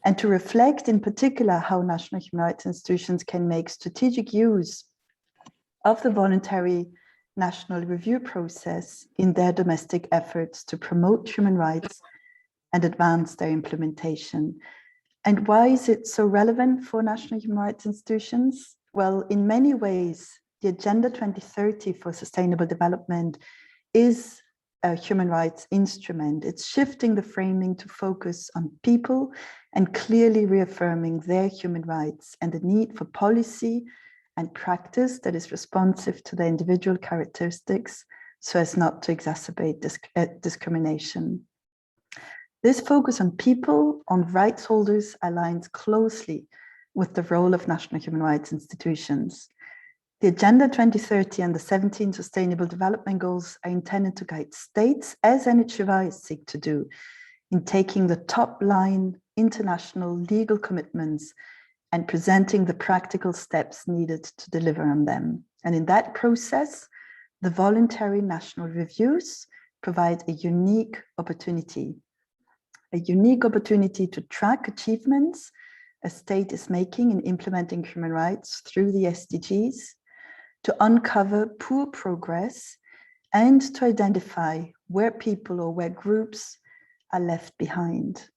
and to reflect in particular how national human rights institutions can make strategic use of the voluntary national review process in their domestic efforts to promote human rights and advance their implementation. And why is it so relevant for national human rights institutions? Well, in many ways, the Agenda 2030 for Sustainable Development is a human rights instrument. It's shifting the framing to focus on people and clearly reaffirming their human rights and the need for policy and practice that is responsive to their individual characteristics so as not to exacerbate discrimination. This focus on people, on rights holders, aligns closely with the role of national human rights institutions. The Agenda 2030 and the 17 Sustainable Development Goals are intended to guide states, as NHRI seek to do, in taking the top line international legal commitments and presenting the practical steps needed to deliver on them. And in that process, the voluntary national reviews provide a unique opportunity to track achievements a state is making in implementing human rights through the SDGs, to uncover poor progress, and to identify where people or where groups are left behind.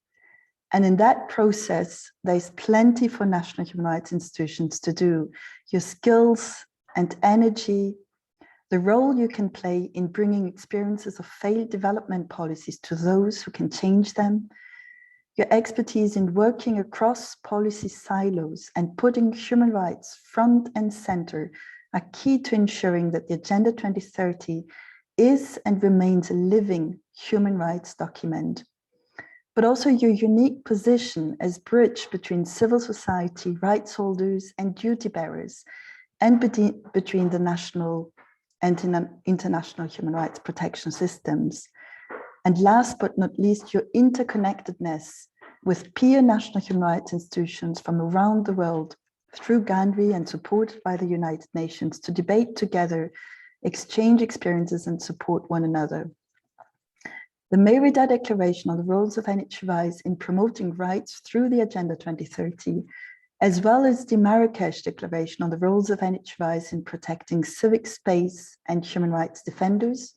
And in that process, there's plenty for national human rights institutions to do. Your skills and energy, the role you can play in bringing experiences of failed development policies to those who can change them, your expertise in working across policy silos and putting human rights front and center are key to ensuring that the Agenda 2030 is and remains a living human rights document. But also your unique position as bridge between civil society, rights holders, and duty bearers, and between the national and international human rights protection systems. And last but not least, your interconnectedness with peer national human rights institutions from around the world through GANRI and supported by the United Nations to debate together, exchange experiences, and support one another. The Mérida Declaration on the roles of NHRIs in promoting rights through the Agenda 2030, as well as the Marrakesh Declaration on the roles of NHRIs in protecting civic space and human rights defenders,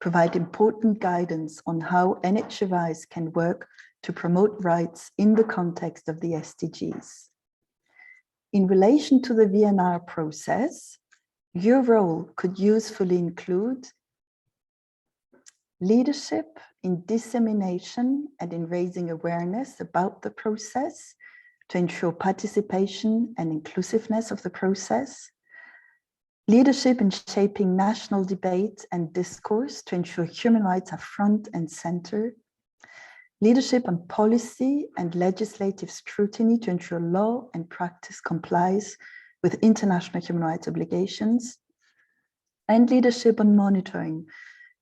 provide important guidance on how NHRIs can work to promote rights in the context of the SDGs. In relation to the VNR process, your role could usefully include leadership in dissemination and in raising awareness about the process to ensure participation and inclusiveness of the process, leadership in shaping national debate and discourse to ensure human rights are front and center, leadership on policy and legislative scrutiny to ensure law and practice complies with international human rights obligations, and leadership on monitoring,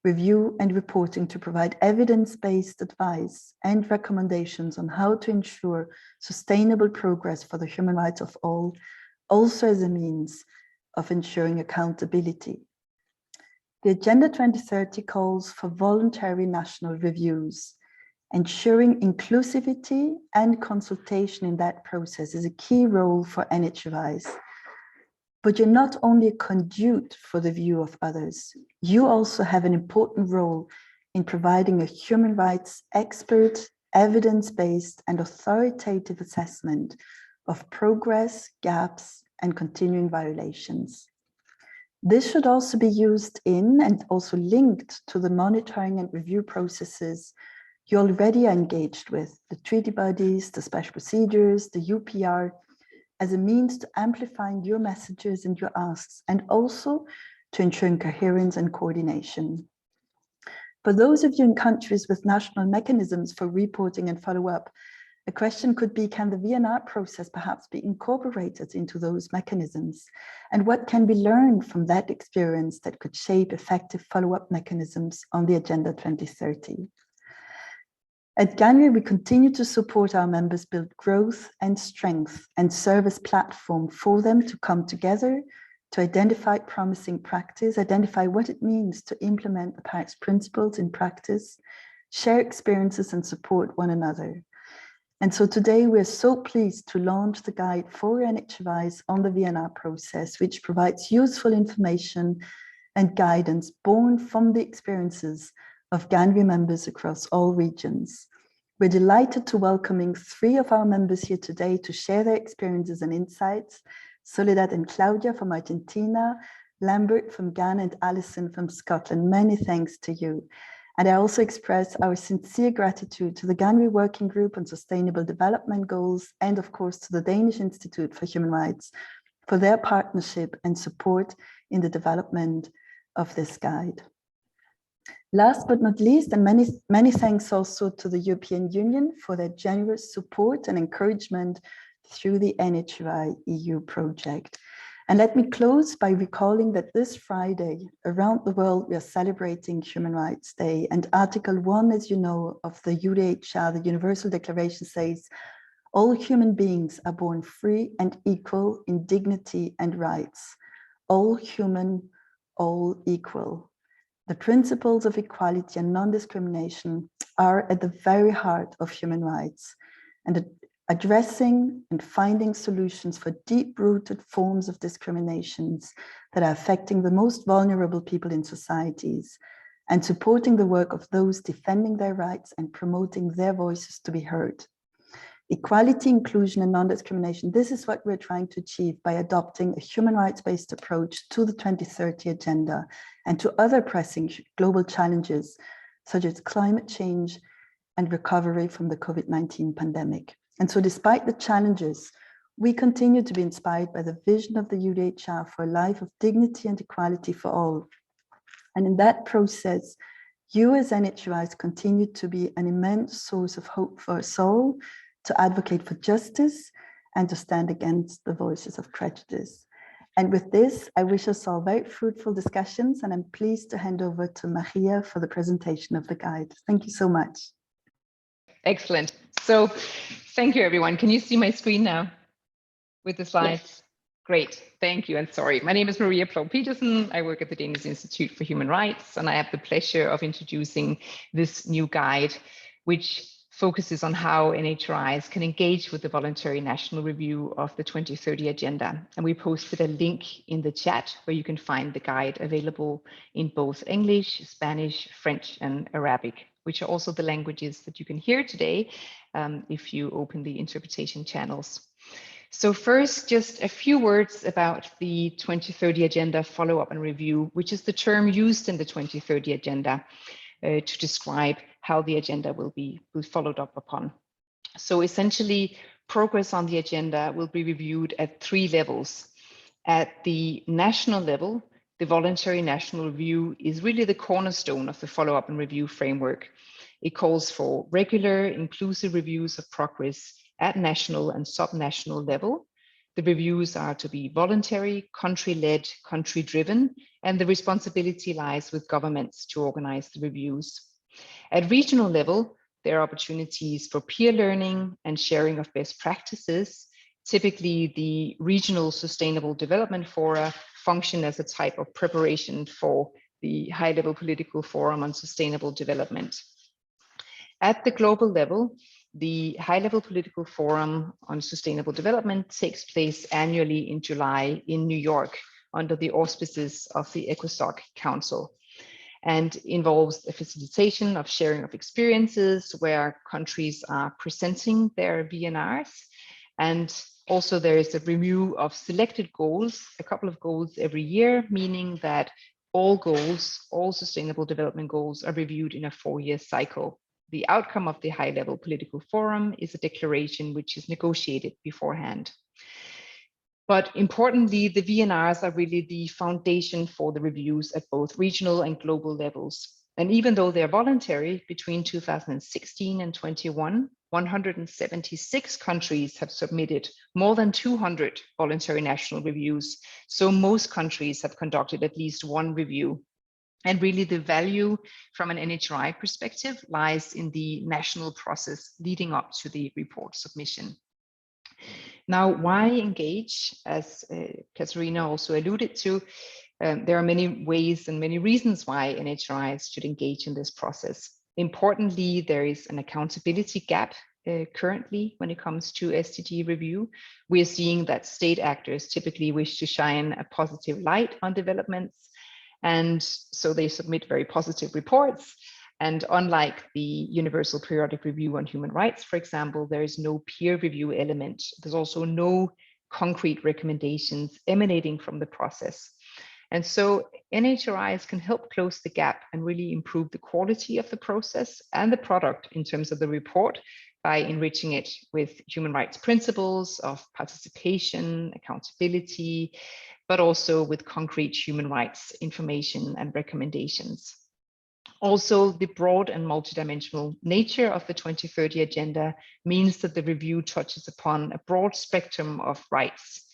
review, and reporting to provide evidence-based advice and recommendations on how to ensure sustainable progress for the human rights of all, also as a means of ensuring accountability. The Agenda 2030 calls for voluntary national reviews. Ensuring inclusivity and consultation in that process is a key role for NHRIs. But you're not only a conduit for the view of others, you also have an important role in providing a human rights expert, evidence-based, and authoritative assessment of progress, gaps, and continuing violations. This should also be used in and also linked to the monitoring and review processes you already are engaged with, the treaty bodies, the special procedures, the UPR, as a means to amplifying your messages and your asks, and also to ensuring coherence and coordination. For those of you in countries with national mechanisms for reporting and follow-up, a question could be, can the VNR process perhaps be incorporated into those mechanisms? And what can be learned from that experience that could shape effective follow-up mechanisms on the Agenda 2030? At GANRI, we continue to support our members build growth and strength and serve as platform for them to come together to identify promising practice, identify what it means to implement the Paris principles in practice, share experiences and support one another. And so today we're so pleased to launch the guide for NHRIs on the VNR process, which provides useful information and guidance born from the experiences of GANRI members across all regions. We're delighted to welcoming 3 of our members here today to share their experiences and insights. Soledad and Claudia from Argentina, Lambert from Ghana, and Alison from Scotland. Many thanks to you. And I also express our sincere gratitude to the GANRI Working Group on Sustainable Development Goals, and of course to the Danish Institute for Human Rights for their partnership and support in the development of this guide. Last but not least, and many thanks also to the European Union for their generous support and encouragement through the NHRI EU project. And let me close by recalling that this Friday, around the world, we are celebrating Human Rights Day. And Article 1, as you know, of the UDHR, the Universal Declaration, says, all human beings are born free and equal in dignity and rights. All human, all equal. The principles of equality and non-discrimination are at the very heart of human rights, and addressing and finding solutions for deep-rooted forms of discriminations that are affecting the most vulnerable people in societies, and supporting the work of those defending their rights and promoting their voices to be heard. Equality, inclusion, and non-discrimination, this is what we're trying to achieve by adopting a human rights-based approach to the 2030 Agenda and to other pressing global challenges, such as climate change and recovery from the COVID-19 pandemic. And so despite the challenges, we continue to be inspired by the vision of the UDHR for a life of dignity and equality for all. And in that process, you as NHRIs continue to be an immense source of hope for us all, to advocate for justice and to stand against the voices of prejudice. And with this, I wish us all very fruitful discussions, and I'm pleased to hand over to Maria for the presentation of the guide. Thank you so much. Excellent. So thank you, everyone. Can you see my screen now with the slides? Yes. Great. Thank you. And sorry, my name is Maria Peterson. I work at the Danish Institute for Human Rights, and I have the pleasure of introducing this new guide, which focuses on how NHRIs can engage with the Voluntary National Review of the 2030 Agenda. And we posted a link in the chat where you can find the guide available in both English, Spanish, French, and Arabic, which are also the languages that you can hear today if you open the interpretation channels. So first, just a few words about the 2030 Agenda follow-up and review, which is the term used in the 2030 Agenda to describe how the agenda will be followed up upon. So essentially, progress on the agenda will be reviewed at 3 levels. At the national level, the Voluntary National Review is really the cornerstone of the follow-up and review framework. It calls for regular, inclusive reviews of progress at national and sub-national level. The reviews are to be voluntary, country-led, country-driven, and the responsibility lies with governments to organize the reviews. At regional level, there are opportunities for peer learning and sharing of best practices. Typically, the regional sustainable development fora function as a type of preparation for the high-level political forum on sustainable development. At the global level, the high-level political forum on sustainable development takes place annually in July in New York under the auspices of the ECOSOC Council, and involves the facilitation of sharing of experiences where countries are presenting their VNRs. And also there is a review of selected goals, a couple of goals every year, meaning that all goals, all sustainable development goals are reviewed in a 4-year cycle. The outcome of the high-level political forum is a declaration which is negotiated beforehand. But importantly, the VNRs are really the foundation for the reviews at both regional and global levels. And even though they're voluntary, between 2016 and 21, 176 countries have submitted more than 200 voluntary national reviews. So most countries have conducted at least 1 review. And really the value from an NHRI perspective lies in the national process leading up to the report submission. Now, why engage? As Katarina also alluded to, there are many ways and many reasons why NHRIs should engage in this process. Importantly, there is an accountability gap currently when it comes to SDG review. We are seeing that state actors typically wish to shine a positive light on developments, and so they submit very positive reports. And unlike the Universal Periodic Review on Human Rights, for example, there is no peer review element. There's also no concrete recommendations emanating from the process. And so NHRIs can help close the gap and really improve the quality of the process and the product in terms of the report by enriching it with human rights principles of participation, accountability, but also with concrete human rights information and recommendations. Also, the broad and multidimensional nature of the 2030 Agenda means that the review touches upon a broad spectrum of rights.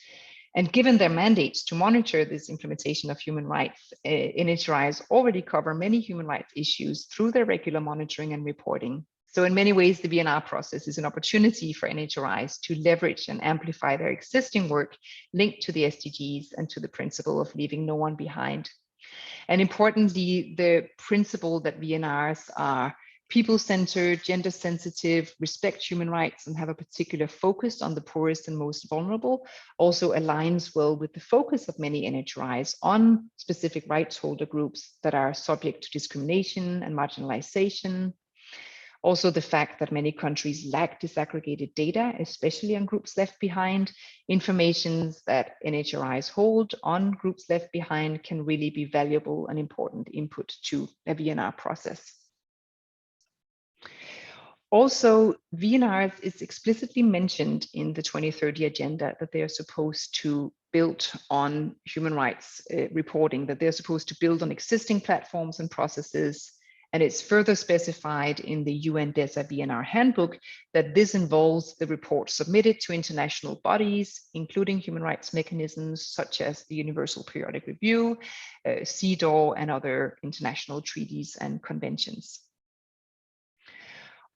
And given their mandates to monitor this implementation of human rights, NHRIs already cover many human rights issues through their regular monitoring and reporting. So in many ways, the VNR process is an opportunity for NHRIs to leverage and amplify their existing work linked to the SDGs and to the principle of leaving no one behind. And importantly, the principle that VNRs are people-centered, gender-sensitive, respect human rights, and have a particular focus on the poorest and most vulnerable also aligns well with the focus of many NHRIs on specific rights holder groups that are subject to discrimination and marginalization. Also, the fact that many countries lack disaggregated data, especially on groups left behind, information that NHRIs hold on groups left behind can really be valuable and important input to a VNR process. Also, VNRs is explicitly mentioned in the 2030 Agenda that they are supposed to build on human rights reporting, that they're supposed to build on existing platforms and processes. And it's further specified in the UN DESA VNR handbook that this involves the report submitted to international bodies, including human rights mechanisms such as the Universal Periodic Review, CEDAW, and other international treaties and conventions.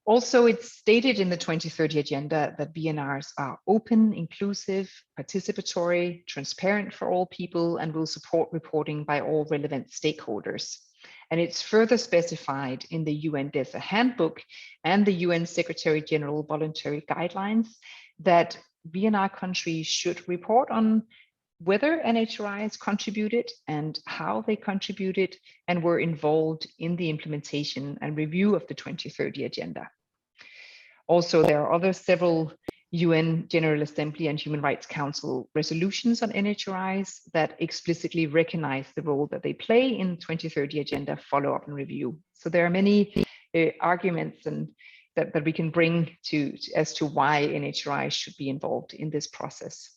Also, it's stated in the 2030 Agenda that VNRs are open, inclusive, participatory, transparent for all people, and will support reporting by all relevant stakeholders. And it's further specified in the UN DESA handbook and the UN Secretary General voluntary guidelines that VNR countries should report on whether NHRIs contributed and how they contributed and were involved in the implementation and review of the 2030 Agenda. Also, there are several UN General Assembly and Human Rights Council resolutions on NHRIs that explicitly recognize the role that they play in 2030 Agenda follow-up and review. So there are many arguments and that we can bring as to why NHRIs should be involved in this process.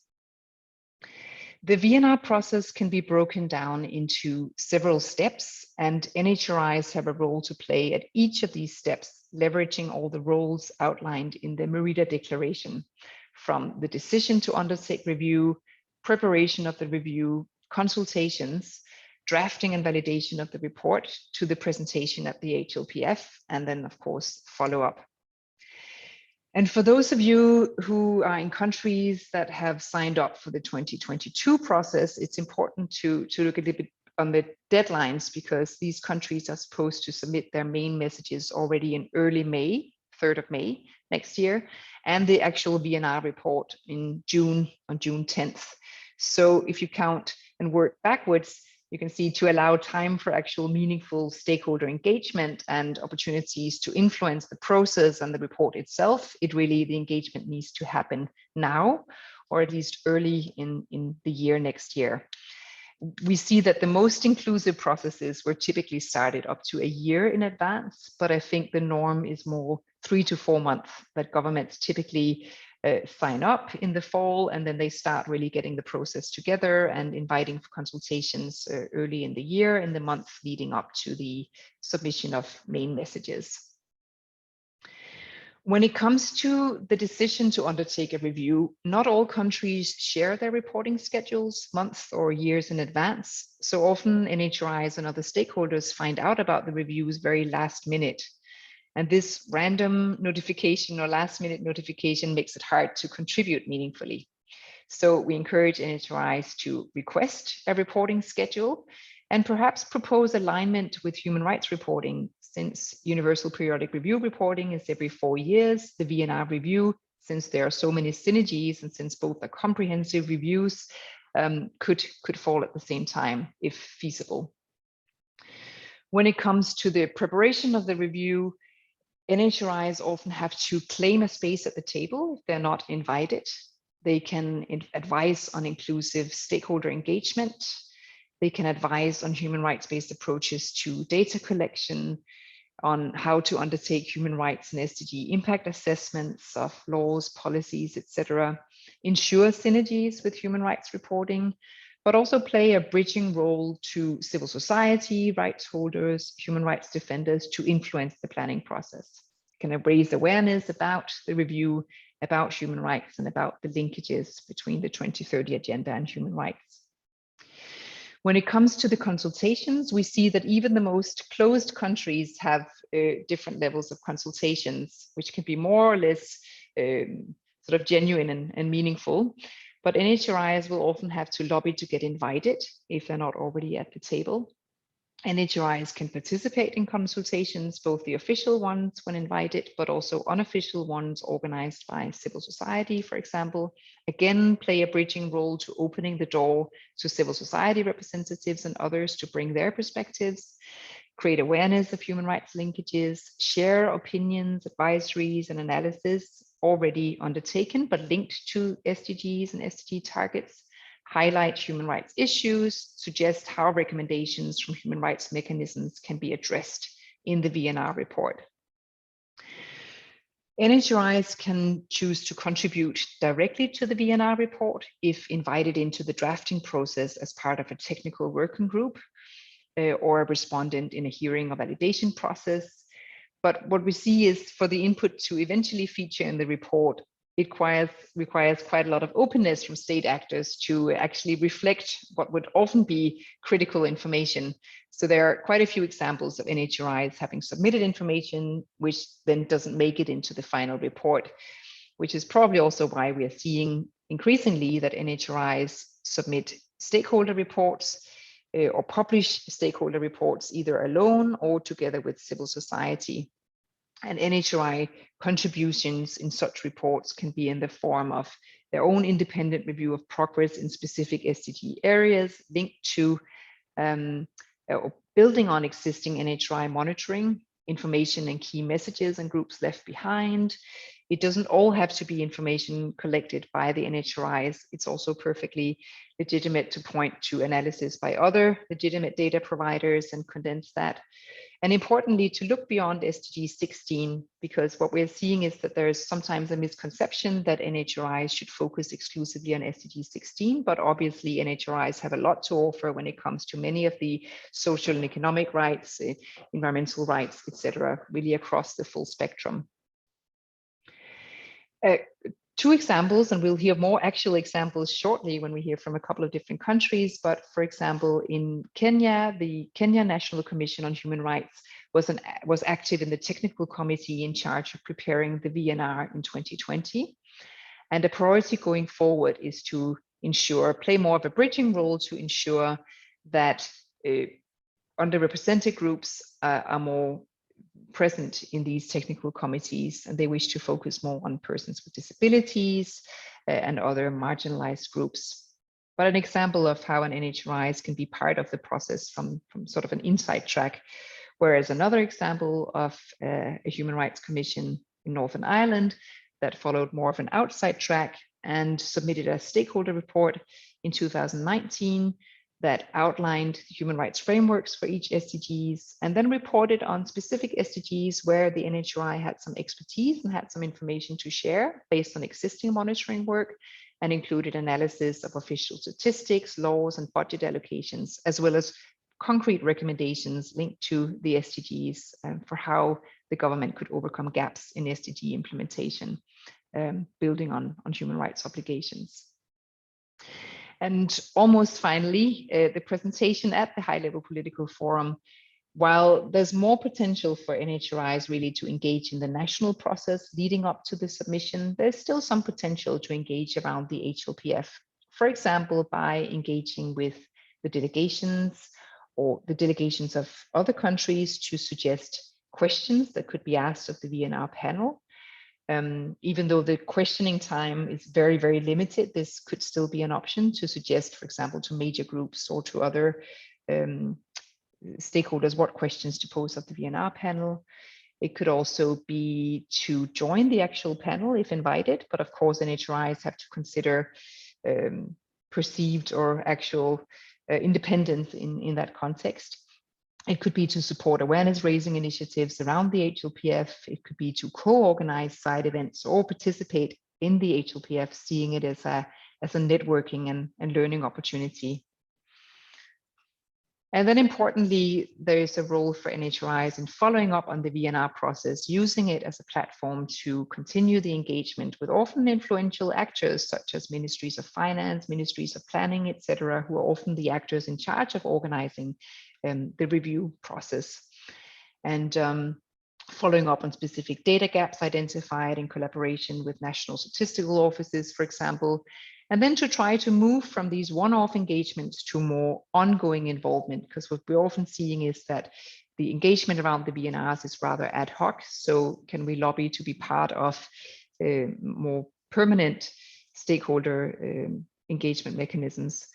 The VNR process can be broken down into several steps, and NHRIs have a role to play at each of these steps, leveraging all the roles outlined in the Merida Declaration, from the decision to undertake review, preparation of the review, consultations, drafting and validation of the report, to the presentation at the HLPF, and then, of course, follow-up. And for those of you who are in countries that have signed up for the 2022 process, it's important to look a little bit on the deadlines, because these countries are supposed to submit their main messages already in early May, 3rd of May next year, and the actual VNR report on June 10th. So if you count and work backwards, you can see to allow time for actual meaningful stakeholder engagement and opportunities to influence the process and the report itself, the engagement needs to happen now, or at least early in the year next year. We see that the most inclusive processes were typically started up to a year in advance, but I think the norm is more 3 to 4 months that governments typically sign up in the fall, and then they start really getting the process together and inviting for consultations early in the year, in the months leading up to the submission of main messages. When it comes to the decision to undertake a review, not all countries share their reporting schedules months or years in advance. So often NHRIs and other stakeholders find out about the reviews very last minute. And this random notification or last minute notification makes it hard to contribute meaningfully. So we encourage NHRIs to request a reporting schedule and perhaps propose alignment with human rights reporting. Since Universal Periodic Review reporting is every 4 years, the VNR review, since there are so many synergies and since both are comprehensive reviews, could fall at the same time if feasible. When it comes to the preparation of the review, NHRIs often have to claim a space at the table if they're not invited. They can advise on inclusive stakeholder engagement. They can advise on human rights-based approaches to data collection, on how to undertake human rights and SDG impact assessments of laws, policies, etc., ensure synergies with human rights reporting, but also play a bridging role to civil society, rights holders, human rights defenders to influence the planning process. Can raise awareness about the review, about human rights, and about the linkages between the 2030 agenda and human rights. When it comes to the consultations, we see that even the most closed countries have different levels of consultations, which can be more or less sort of genuine and meaningful. But NHRIs will often have to lobby to get invited if they're not already at the table. NHRIs can participate in consultations, both the official ones when invited, but also unofficial ones organized by civil society, for example. Again, play a bridging role to opening the door to civil society representatives and others to bring their perspectives, create awareness of human rights linkages, share opinions, advisories, and analysis already undertaken, but linked to SDGs and SDG targets, highlight human rights issues, suggest how recommendations from human rights mechanisms can be addressed in the VNR report. NHRIs can choose to contribute directly to the VNR report if invited into the drafting process as part of a technical working group or a respondent in a hearing or validation process. But what we see is for the input to eventually feature in the report, it requires quite a lot of openness from state actors to actually reflect what would often be critical information. So there are quite a few examples of NHRIs having submitted information which then doesn't make it into the final report, which is probably also why we are seeing increasingly that NHRIs submit stakeholder reports or publish stakeholder reports either alone or together with civil society. And NHRI contributions in such reports can be in the form of their own independent review of progress in specific SDG areas linked to or building on existing NHRI monitoring, information and key messages and groups left behind. It doesn't all have to be information collected by the NHRIs. It's also perfectly legitimate to point to analysis by other legitimate data providers and condense that. And importantly, to look beyond SDG 16, because what we're seeing is that there's sometimes a misconception that NHRIs should focus exclusively on SDG 16, but obviously NHRIs have a lot to offer when it comes to many of the social and economic rights, environmental rights, etc., really across the full spectrum. Two examples, and we'll hear more actual examples shortly when we hear from a couple of different countries. But for example, in Kenya, the Kenya National Commission on Human Rights was active in the technical committee in charge of preparing the VNR in 2020. And the priority going forward is to play more of a bridging role to ensure that underrepresented groups are more present in these technical committees, and they wish to focus more on persons with disabilities and other marginalized groups. But an example of how an NHRIs can be part of the process from sort of an inside track, whereas another example of a human rights commission in Northern Ireland that followed more of an outside track and submitted a stakeholder report in 2019 that outlined the human rights frameworks for each SDGs, and then reported on specific SDGs where the NHRI had some expertise and had some information to share based on existing monitoring work, and included analysis of official statistics, laws, and budget allocations, as well as concrete recommendations linked to the SDGs for how the government could overcome gaps in SDG implementation, building on human rights obligations. And almost finally, the presentation at the high-level political forum, while there's more potential for NHRIs really to engage in the national process leading up to the submission, there's still some potential to engage around the HLPF, for example, by engaging with the delegations or the delegations of other countries to suggest questions that could be asked of the VNR panel. Even though the questioning time is very, very limited, this could still be an option to suggest, for example, to major groups or to other stakeholders what questions to pose at the VNR panel. It could also be to join the actual panel if invited, but of course NHRIs have to consider perceived or actual independence in that context. It could be to support awareness raising initiatives around the HLPF. It could be to co-organize side events or participate in the HLPF, seeing it as a networking and learning opportunity. And then importantly, there is a role for NHRIs in following up on the VNR process, using it as a platform to continue the engagement with often influential actors such as ministries of finance, ministries of planning, etc., who are often the actors in charge of organizing the review process. And following up on specific data gaps identified in collaboration with national statistical offices, for example, and then to try to move from these one-off engagements to more ongoing involvement, because what we're often seeing is that the engagement around the VNRs is rather ad hoc. So can we lobby to be part of more permanent stakeholder engagement mechanisms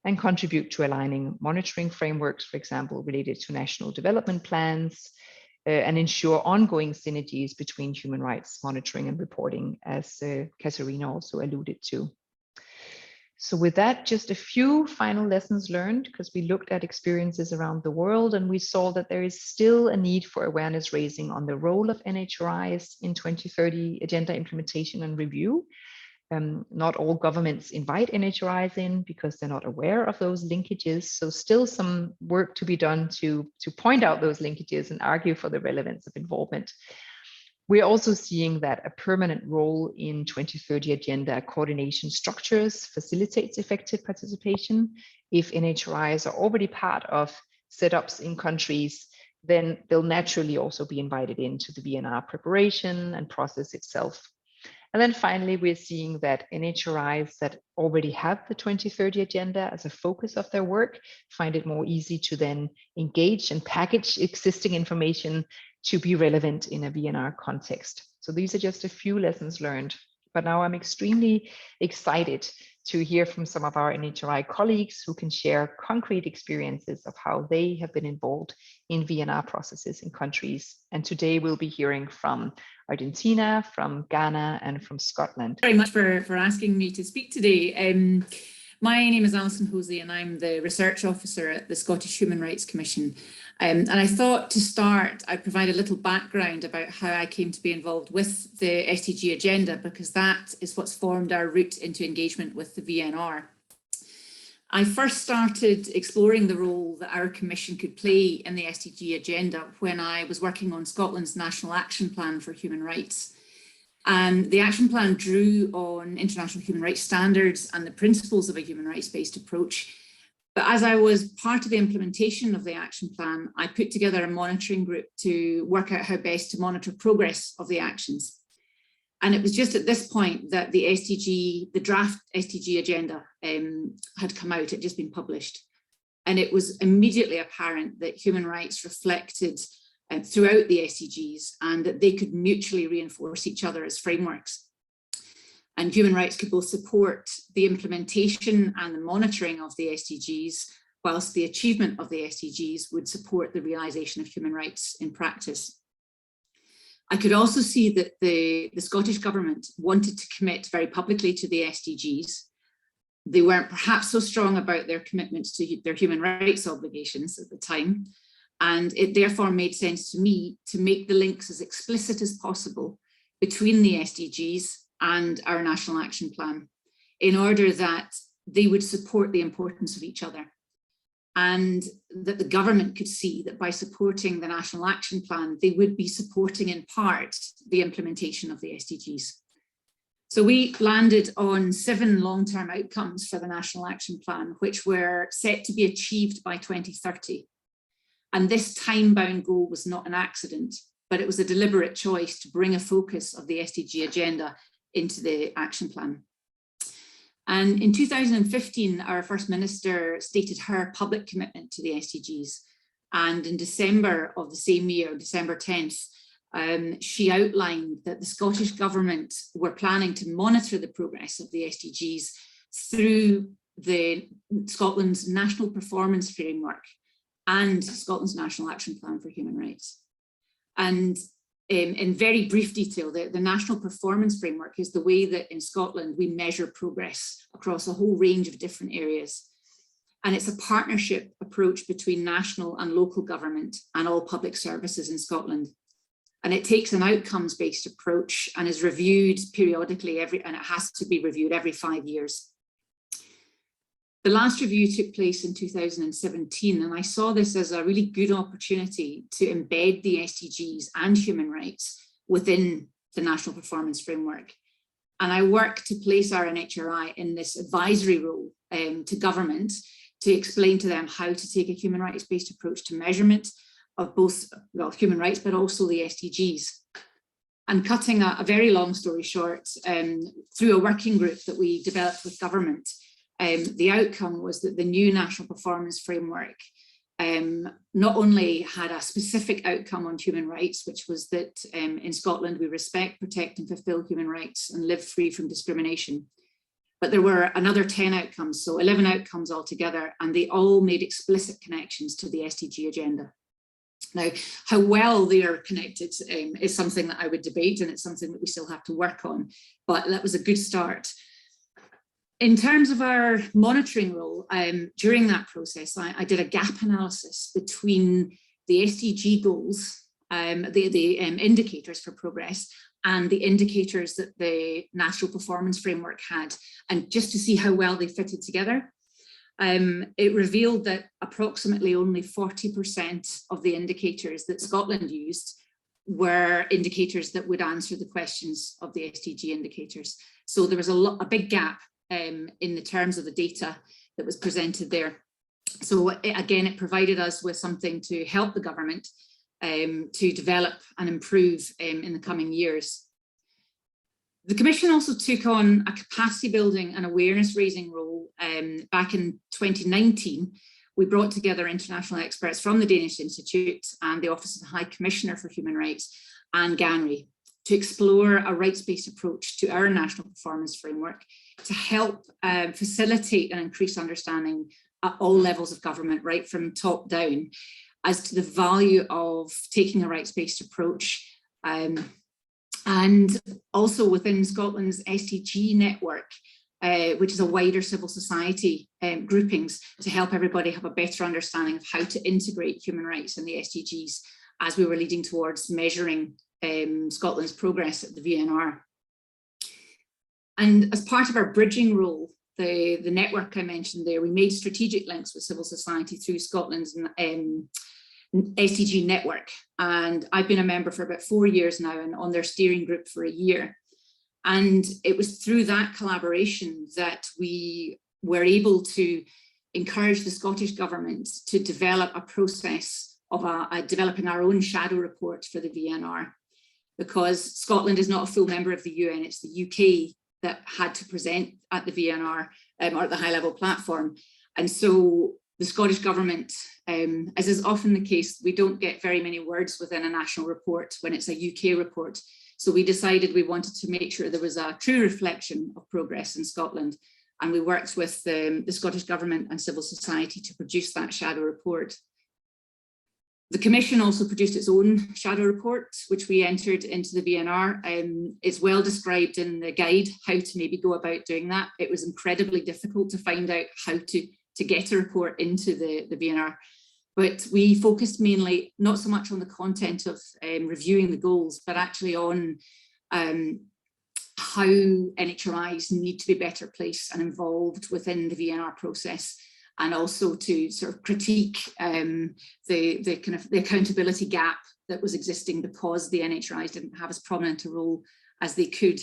and contribute to aligning monitoring frameworks, for example, related to national development plans, and ensure ongoing synergies between human rights monitoring and reporting, as Katarina also alluded to. So with that, just a few final lessons learned, because we looked at experiences around the world and we saw that there is still a need for awareness raising on the role of NHRIs in 2030 agenda implementation and review. Not all governments invite NHRIs in because they're not aware of those linkages. So still some work to be done to point out those linkages and argue for the relevance of involvement. We're also seeing that a permanent role in 2030 agenda coordination structures facilitates effective participation. If NHRIs are already part of setups in countries, then they'll naturally also be invited into the VNR preparation and process itself. And then finally, we're seeing that NHRIs that already have the 2030 agenda as a focus of their work find it more easy to then engage and package existing information to be relevant in a VNR context. So these are just a few lessons learned. But now I'm extremely excited to hear from some of our NHRI colleagues who can share concrete experiences of how they have been involved in VNR processes in countries. And today we'll be hearing from Argentina, from Ghana, and from Scotland. Very much for asking me to speak today. My name is Alison Hosey and I'm the Research Officer at the Scottish Human Rights Commission. And I thought to start, I'd provide a little background about how I came to be involved with the SDG agenda, because that is what's formed our route into engagement with the VNR. I first started exploring the role that our Commission could play in the SDG agenda when I was working on Scotland's National Action Plan for Human Rights. And the action plan drew on international human rights standards and the principles of a human rights-based approach. But as I was part of the implementation of the action plan, I put together a monitoring group to work out how best to monitor progress of the actions. And it was just at this point that the draft SDG agenda had come out, it had just been published. And it was immediately apparent that human rights reflected throughout the SDGs and that they could mutually reinforce each other as frameworks. And human rights could both support the implementation and the monitoring of the SDGs, whilst the achievement of the SDGs would support the realisation of human rights in practice. I could also see that the Scottish Government wanted to commit very publicly to the SDGs. They weren't perhaps so strong about their commitments to their human rights obligations at the time, and it therefore made sense to me to make the links as explicit as possible between the SDGs and our National Action Plan, in order that they would support the importance of each other, and that the government could see that by supporting the National Action Plan, they would be supporting in part the implementation of the SDGs. So we landed on 7 long-term outcomes for the National Action Plan, which were set to be achieved by 2030. And this time-bound goal was not an accident, but it was a deliberate choice to bring a focus of the SDG agenda into the action plan. And in 2015, our First Minister stated her public commitment to the SDGs. And in December of the same year, December 10th, she outlined that the Scottish Government were planning to monitor the progress of the SDGs through Scotland's National Performance Framework and Scotland's National Action Plan for Human Rights. And in very brief detail, the National Performance Framework is the way that in Scotland we measure progress across a whole range of different areas. And it's a partnership approach between national and local government and all public services in Scotland. And it takes an outcomes-based approach and is reviewed periodically and it has to be reviewed every 5 years. The last review took place in 2017, and I saw this as a really good opportunity to embed the SDGs and human rights within the National Performance Framework. And I worked to place our NHRI in this advisory role to government to explain to them how to take a human rights-based approach to measurement of both, well, human rights, but also the SDGs. And cutting a very long story short, through a working group that we developed with government, the outcome was that the new National Performance Framework not only had a specific outcome on human rights, which was that in Scotland we respect, protect and fulfil human rights and live free from discrimination. But there were another 10 outcomes, so 11 outcomes altogether, and they all made explicit connections to the SDG agenda. Now, how well they are connected is something that I would debate, and it's something that we still have to work on, but that was a good start. In terms of our monitoring role, during that process, I did a gap analysis between the SDG goals, the indicators for progress, and the indicators that the National Performance Framework had, and just to see how well they fitted together. It revealed that approximately only 40% of the indicators that Scotland used were indicators that would answer the questions of the SDG indicators. So there was a big gap in the terms of the data that was presented there. So again, it provided us with something to help the government to develop and improve in the coming years. The Commission also took on a capacity building and awareness raising role back in 2019. We brought together international experts from the Danish Institute and the Office of the High Commissioner for Human Rights and GANRI to explore a rights-based approach to our National Performance Framework to help facilitate and increase understanding at all levels of government, right from top down, as to the value of taking a rights-based approach, and also within Scotland's SDG network, which is a wider civil society groupings to help everybody have a better understanding of how to integrate human rights in the SDGs as we were leading towards measuring Scotland's progress at the VNR. And as part of our bridging role, the network I mentioned there, we made strategic links with civil society through Scotland's SDG network. And I've been a member for about 4 years now and on their steering group for a year. And it was through that collaboration that we were able to encourage the Scottish Government to develop a process of developing our own shadow report for the VNR. Because Scotland is not a full member of the UN, it's the UK that had to present at the VNR or at the high level platform. And so the Scottish Government, as is often the case, we don't get very many words within a national report when it's a UK report. So we decided we wanted to make sure there was a true reflection of progress in Scotland. And we worked with the Scottish Government and civil society to produce that shadow report. The Commission also produced its own shadow report, which we entered into the VNR. It's well described in the guide how to maybe go about doing that. It was incredibly difficult to find out how to get a report into the VNR. But we focused mainly not so much on the content of reviewing the goals, but actually on how NHRIs need to be better placed and involved within the VNR process, and also to sort of critique the accountability gap that was existing because the NHRIs didn't have as prominent a role as they could.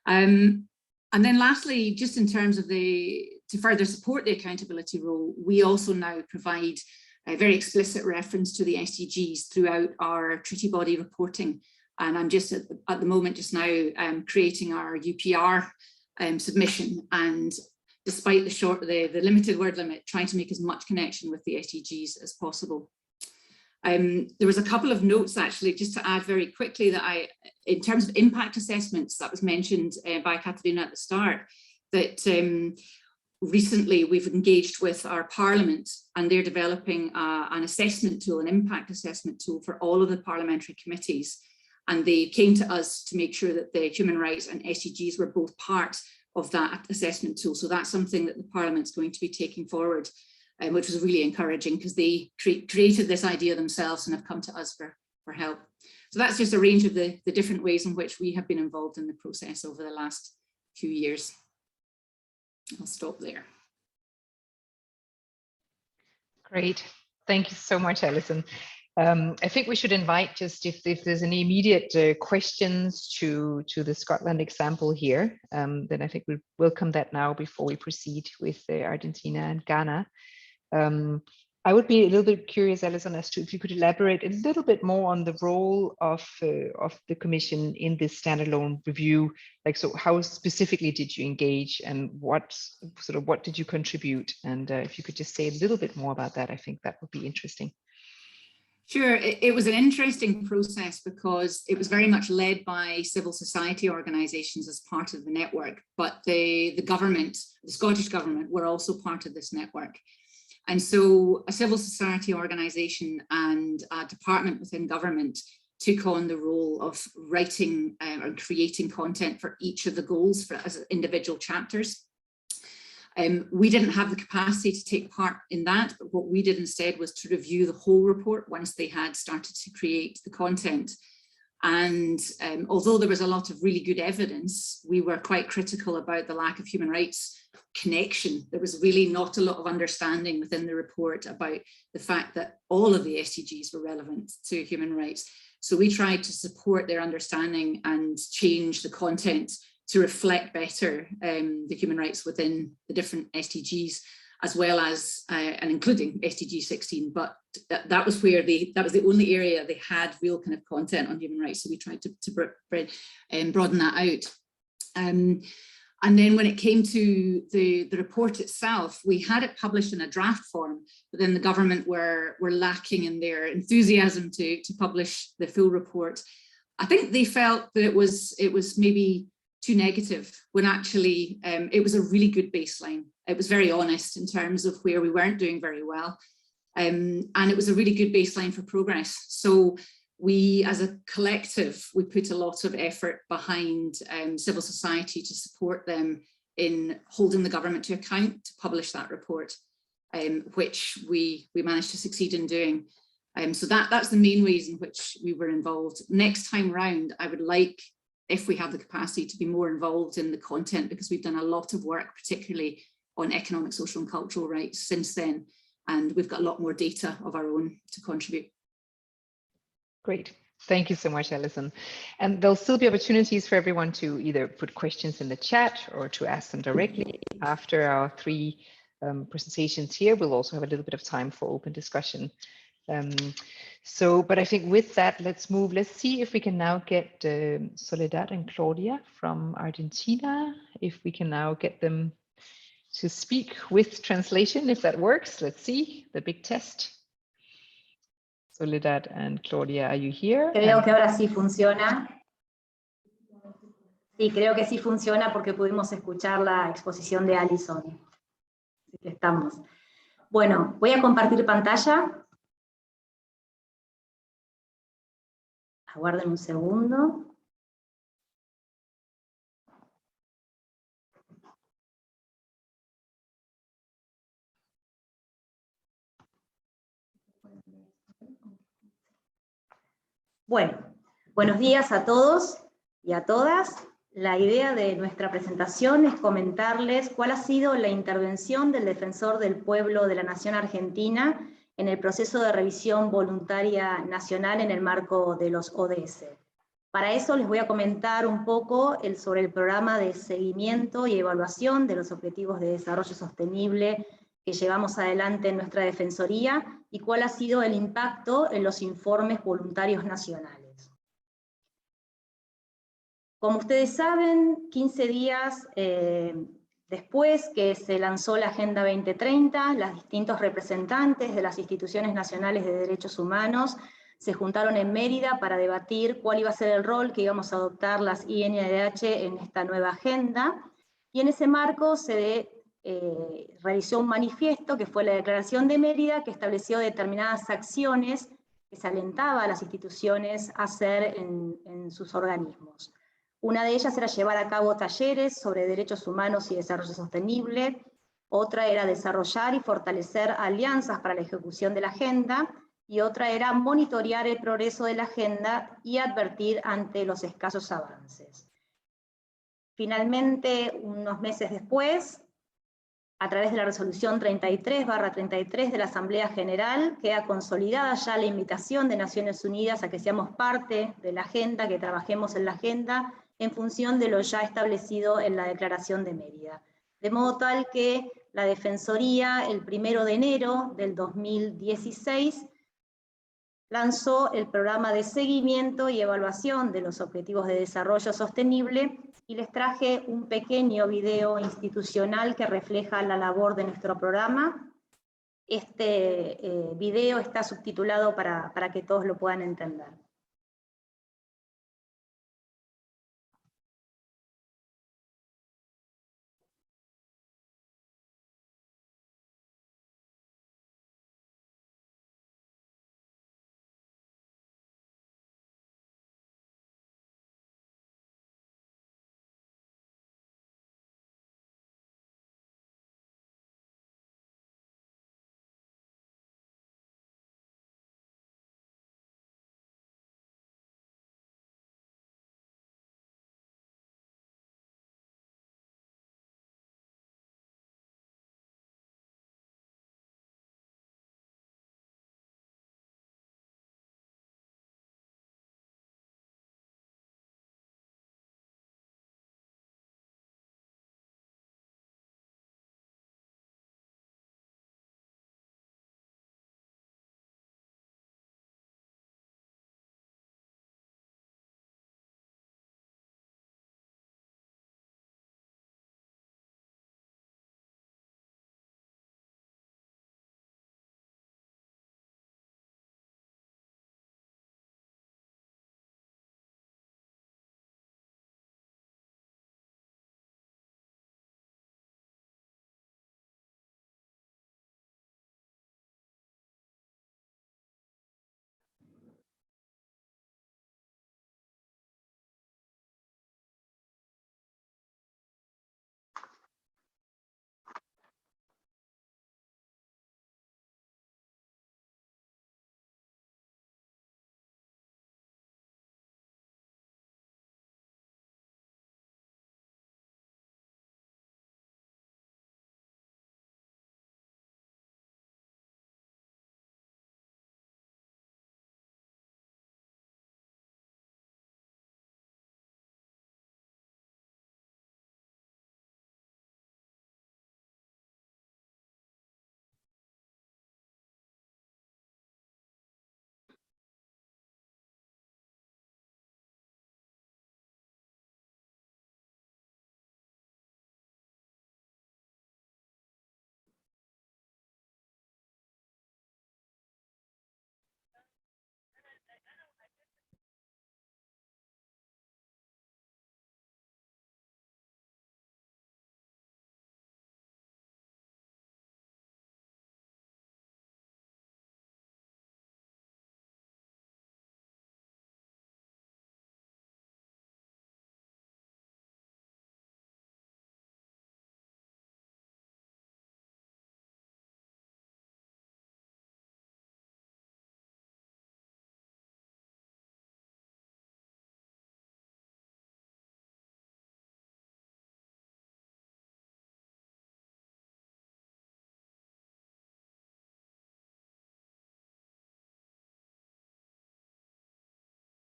And then lastly, just in terms of to further support the accountability role, we also now provide a very explicit reference to the SDGs throughout our treaty body reporting. And I'm just at the moment just now creating our UPR submission, and despite the limited word limit, trying to make as much connection with the SDGs as possible. There was a couple of notes actually, just to add very quickly, that in terms of impact assessments, that was mentioned by Katarina at the start, that recently we've engaged with our Parliament, and they're developing an assessment tool, an impact assessment tool for all of the parliamentary committees. And they came to us to make sure that the human rights and SDGs were both part of that assessment tool. So that's something that the Parliament's going to be taking forward, which was really encouraging, because they created this idea themselves and have come to us for help. So that's just a range of the different ways in which we have been involved in the process over the last few years. I'll stop there. Great. Thank you so much, Alison. I think we should invite, just if there's any immediate questions to the Scotland example here, then I think we'll welcome that now before we proceed with Argentina and Ghana. I would be a little bit curious, Alison, as to if you could elaborate a little bit more on the role of the Commission in this standalone review. Like, so how specifically did you engage, and what did you contribute? And if you could just say a little bit more about that, I think that would be interesting. Sure, it was an interesting process because it was very much led by civil society organisations as part of the network, but the government, the Scottish Government, were also part of this network. And so a civil society organisation and a department within government took on the role of writing or creating content for each of the goals as individual chapters. We didn't have the capacity to take part in that, but what we did instead was to review the whole report once they had started to create the content. And although there was a lot of really good evidence, we were quite critical about the lack of human rights connection. There was really not a lot of understanding within the report about the fact that all of the SDGs were relevant to human rights. So we tried to support their understanding and change the content to reflect better the human rights within the different SDGs, as well as, and including SDG 16, but that was where that was the only area they had real kind of content on human rights. So we tried to broaden that out. And then when it came to the report itself, we had it published in a draft form, but then the government were lacking in their enthusiasm to publish the full report. I think they felt that it was maybe too negative, when actually it was a really good baseline. It was very honest in terms of where we weren't doing very well. And it was a really good baseline for progress. So we, as a collective, we put a lot of effort behind civil society to support them in holding the government to account to publish that report, which we managed to succeed in doing. So that's the main ways in which we were involved. Next time round, I would like, if we have the capacity, to be more involved in the content, because we've done a lot of work, particularly on economic, social and cultural rights since then. And we've got a lot more data of our own to contribute. Great. Thank you so much, Alison. And there'll still be opportunities for everyone to either put questions in the chat or to ask them directly after our three presentations here. We'll also have a little bit of time for open discussion. But I think with that, let's see if we can now get Soledad and Claudia from Argentina, if we can now get them to speak with translation, if that works. Let's see, the big test. Soledad and Claudia, are you here? Creo que ahora sí funciona. Sí, creo que sí funciona porque pudimos escuchar la exposición de Alison. Así que estamos. Bueno, voy a compartir pantalla. Aguarden un segundo. Bueno, buenos días a todos y a todas. La idea de nuestra presentación es comentarles cuál ha sido la intervención del Defensor del Pueblo de la Nación Argentina en el proceso de revisión voluntaria nacional en el marco de los ODS. Para eso les voy a comentar un poco sobre el programa de seguimiento y evaluación de los Objetivos de Desarrollo Sostenible que llevamos adelante en nuestra Defensoría y cuál ha sido el impacto en los informes voluntarios nacionales. Como ustedes saben, 15 días después que se lanzó la Agenda 2030, los distintos representantes de las instituciones nacionales de derechos humanos se juntaron en Mérida para debatir cuál iba a ser el rol que íbamos a adoptar las INDH en esta nueva agenda, y en ese marco se realizó un manifiesto que fue la Declaración de Mérida, que estableció determinadas acciones que se alentaba a las instituciones a hacer en sus organismos. Una de ellas era llevar a cabo talleres sobre derechos humanos y desarrollo sostenible, otra era desarrollar y fortalecer alianzas para la ejecución de la agenda, y otra era monitorear el progreso de la agenda y advertir ante los escasos avances. Finalmente, unos meses después, a través de la resolución 33/33 de la Asamblea General, queda consolidada ya la invitación de Naciones Unidas a que seamos parte de la agenda, que trabajemos en la agenda, en función de lo ya establecido en la Declaración de Mérida. De modo tal que la Defensoría, el 1 de enero del 2016, lanzó el programa de seguimiento y evaluación de los Objetivos de Desarrollo Sostenible, y les traje un pequeño video institucional que refleja la labor de nuestro programa. Este video está subtitulado para que todos lo puedan entender.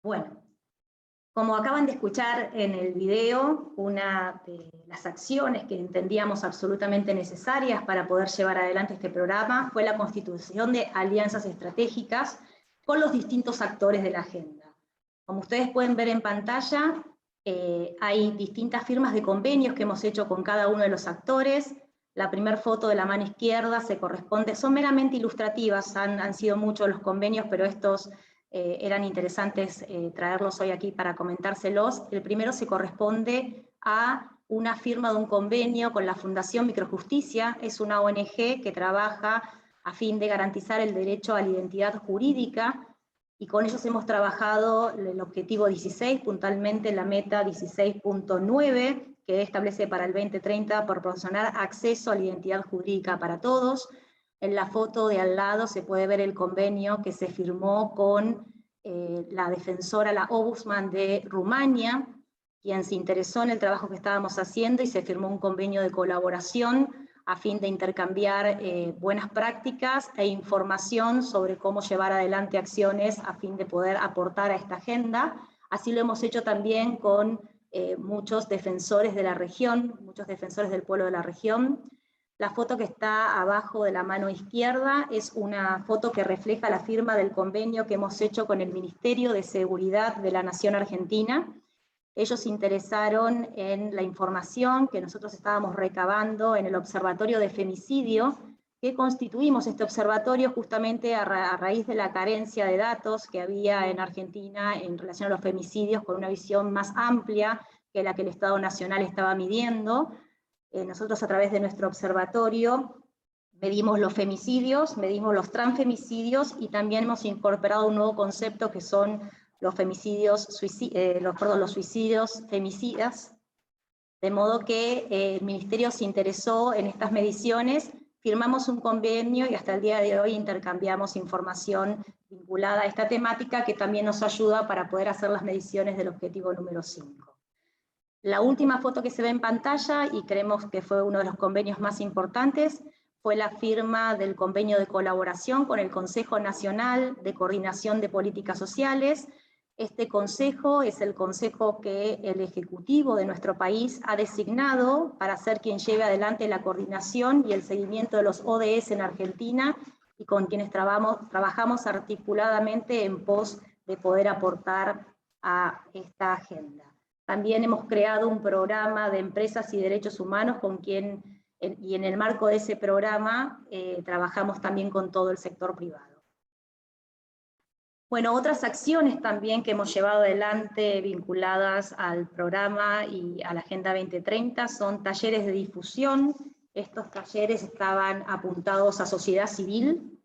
Bueno, como acaban de escuchar en el video, una de las acciones que entendíamos absolutamente necesarias para poder llevar adelante este programa fue la constitución de alianzas estratégicas con los distintos actores de la agenda. Como ustedes pueden ver en pantalla, Hay distintas firmas de convenios que hemos hecho con cada uno de los actores. La primera foto de la mano izquierda se corresponde, son meramente ilustrativas, han sido muchos los convenios, pero estos eran interesantes traerlos hoy aquí para comentárselos. El primero se corresponde a una firma de un convenio con la Fundación Microjusticia, es una ONG que trabaja a fin de garantizar el derecho a la identidad jurídica, y con ellos hemos trabajado el objetivo 16, puntualmente la meta 16.9, que establece para el 2030 proporcionar acceso a la identidad jurídica para todos. En la foto de al lado se puede ver el convenio que se firmó con la defensora, la Ombudsman de Rumania, quien se interesó en el trabajo que estábamos haciendo, y se firmó un convenio de colaboración a fin de intercambiar buenas prácticas e información sobre cómo llevar adelante acciones a fin de poder aportar a esta agenda. Así lo hemos hecho también con muchos defensores de la región, muchos defensores del pueblo de la región. La foto que está abajo de la mano izquierda es una foto que refleja la firma del convenio que hemos hecho con el Ministerio de Seguridad de la Nación Argentina. Ellos se interesaron en la información que nosotros estábamos recabando en el Observatorio de Femicidio, que constituimos este observatorio justamente a raíz de la carencia de datos que había en Argentina en relación a los femicidios, con una visión más amplia que la que el Estado Nacional estaba midiendo. Nosotros a través de nuestro observatorio medimos los femicidios, medimos los transfemicidios, y también hemos incorporado un nuevo concepto que son los los suicidios femicidas, de modo que el Ministerio se interesó en estas mediciones, firmamos un convenio y hasta el día de hoy intercambiamos información vinculada a esta temática, que también nos ayuda para poder hacer las mediciones del objetivo número 5. La última foto que se ve en pantalla, y creemos que fue uno de los convenios más importantes, fue la firma del convenio de colaboración con el Consejo Nacional de Coordinación de Políticas Sociales. Este consejo es el consejo que el Ejecutivo de nuestro país ha designado para ser quien lleve adelante la coordinación y el seguimiento de los ODS en Argentina, y con quienes trabajamos articuladamente en pos de poder aportar a esta agenda. También hemos creado un programa de empresas y derechos humanos y en el marco de ese programa trabajamos también con todo el sector privado. Bueno, otras acciones también que hemos llevado adelante vinculadas al programa y a la Agenda 2030 son talleres de difusión. Estos talleres estaban apuntados a sociedad civil,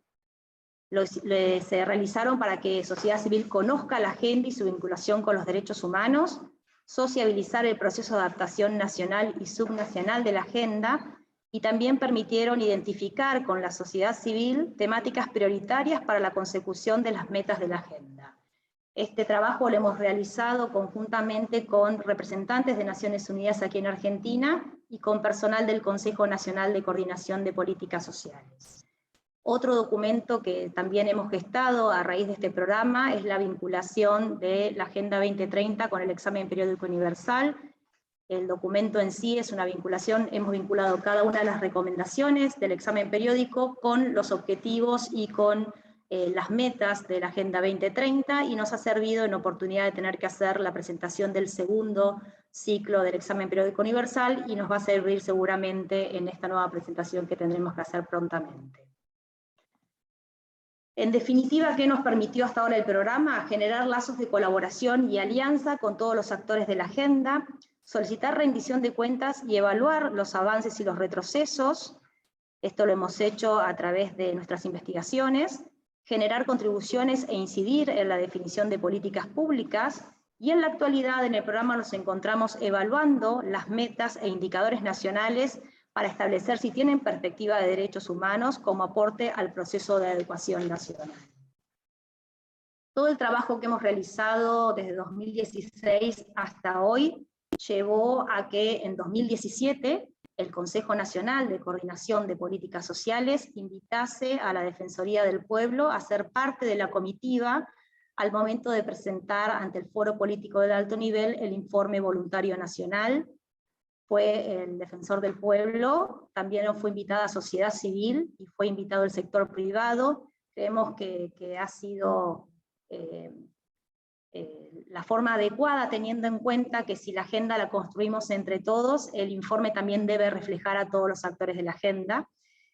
se realizaron para que sociedad civil conozca la agenda y su vinculación con los derechos humanos, sociabilizar el proceso de adaptación nacional y subnacional de la agenda, y también permitieron identificar con la sociedad civil temáticas prioritarias para la consecución de las metas de la agenda. Este trabajo lo hemos realizado conjuntamente con representantes de Naciones Unidas aquí en Argentina y con personal del Consejo Nacional de Coordinación de Políticas Sociales. Otro documento que también hemos gestado a raíz de este programa es la vinculación de la Agenda 2030 con el examen periódico universal. El documento en sí es una vinculación, hemos vinculado cada una de las recomendaciones del examen periódico con los objetivos y con las metas de la Agenda 2030, y nos ha servido en oportunidad de tener que hacer la presentación del segundo ciclo del examen periódico universal, y nos va a servir seguramente en esta nueva presentación que tendremos que hacer prontamente. En definitiva, ¿qué nos permitió hasta ahora el programa? Generar lazos de colaboración y alianza con todos los actores de la agenda, solicitar rendición de cuentas y evaluar los avances y los retrocesos. Esto lo hemos hecho a través de nuestras investigaciones, generar contribuciones e incidir en la definición de políticas públicas, y en la actualidad en el programa nos encontramos evaluando las metas e indicadores nacionales para establecer si tienen perspectiva de derechos humanos como aporte al proceso de adecuación nacional. Todo el trabajo que hemos realizado desde 2016 hasta hoy llevó a que en 2017 el Consejo Nacional de Coordinación de Políticas Sociales invitase a la Defensoría del Pueblo a ser parte de la comitiva al momento de presentar ante el Foro Político de Alto Nivel el informe voluntario nacional. Fue el Defensor del Pueblo, también fue invitada sociedad civil y fue invitado el sector privado. Creemos que ha sido la forma adecuada, teniendo en cuenta que si la agenda la construimos entre todos, el informe también debe reflejar a todos los actores de la agenda.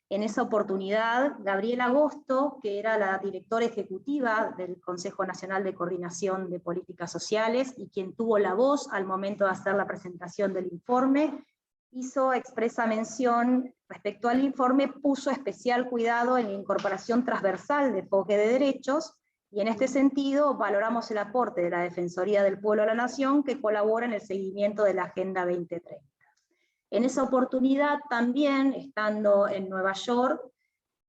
En esa oportunidad, Gabriela Agosto, que era la directora ejecutiva del Consejo Nacional de Coordinación de Políticas Sociales y quien tuvo la voz al momento de hacer la presentación del informe, hizo expresa mención respecto al informe, puso especial cuidado en la incorporación transversal de enfoque de derechos, y en este sentido valoramos el aporte de la Defensoría del Pueblo a la Nación, que colabora en el seguimiento de la Agenda 2030. En esa oportunidad también, estando en Nueva York,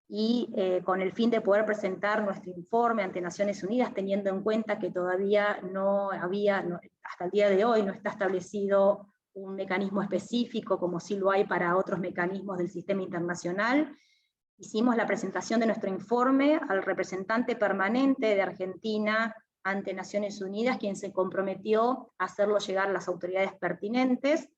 y con el fin de poder presentar nuestro informe ante Naciones Unidas, teniendo en cuenta que todavía hasta el día de hoy no está establecido un mecanismo específico, como sí lo hay para otros mecanismos del sistema internacional, hicimos la presentación de nuestro informe al representante permanente de Argentina ante Naciones Unidas, quien se comprometió a hacerlo llegar a las autoridades pertinentes,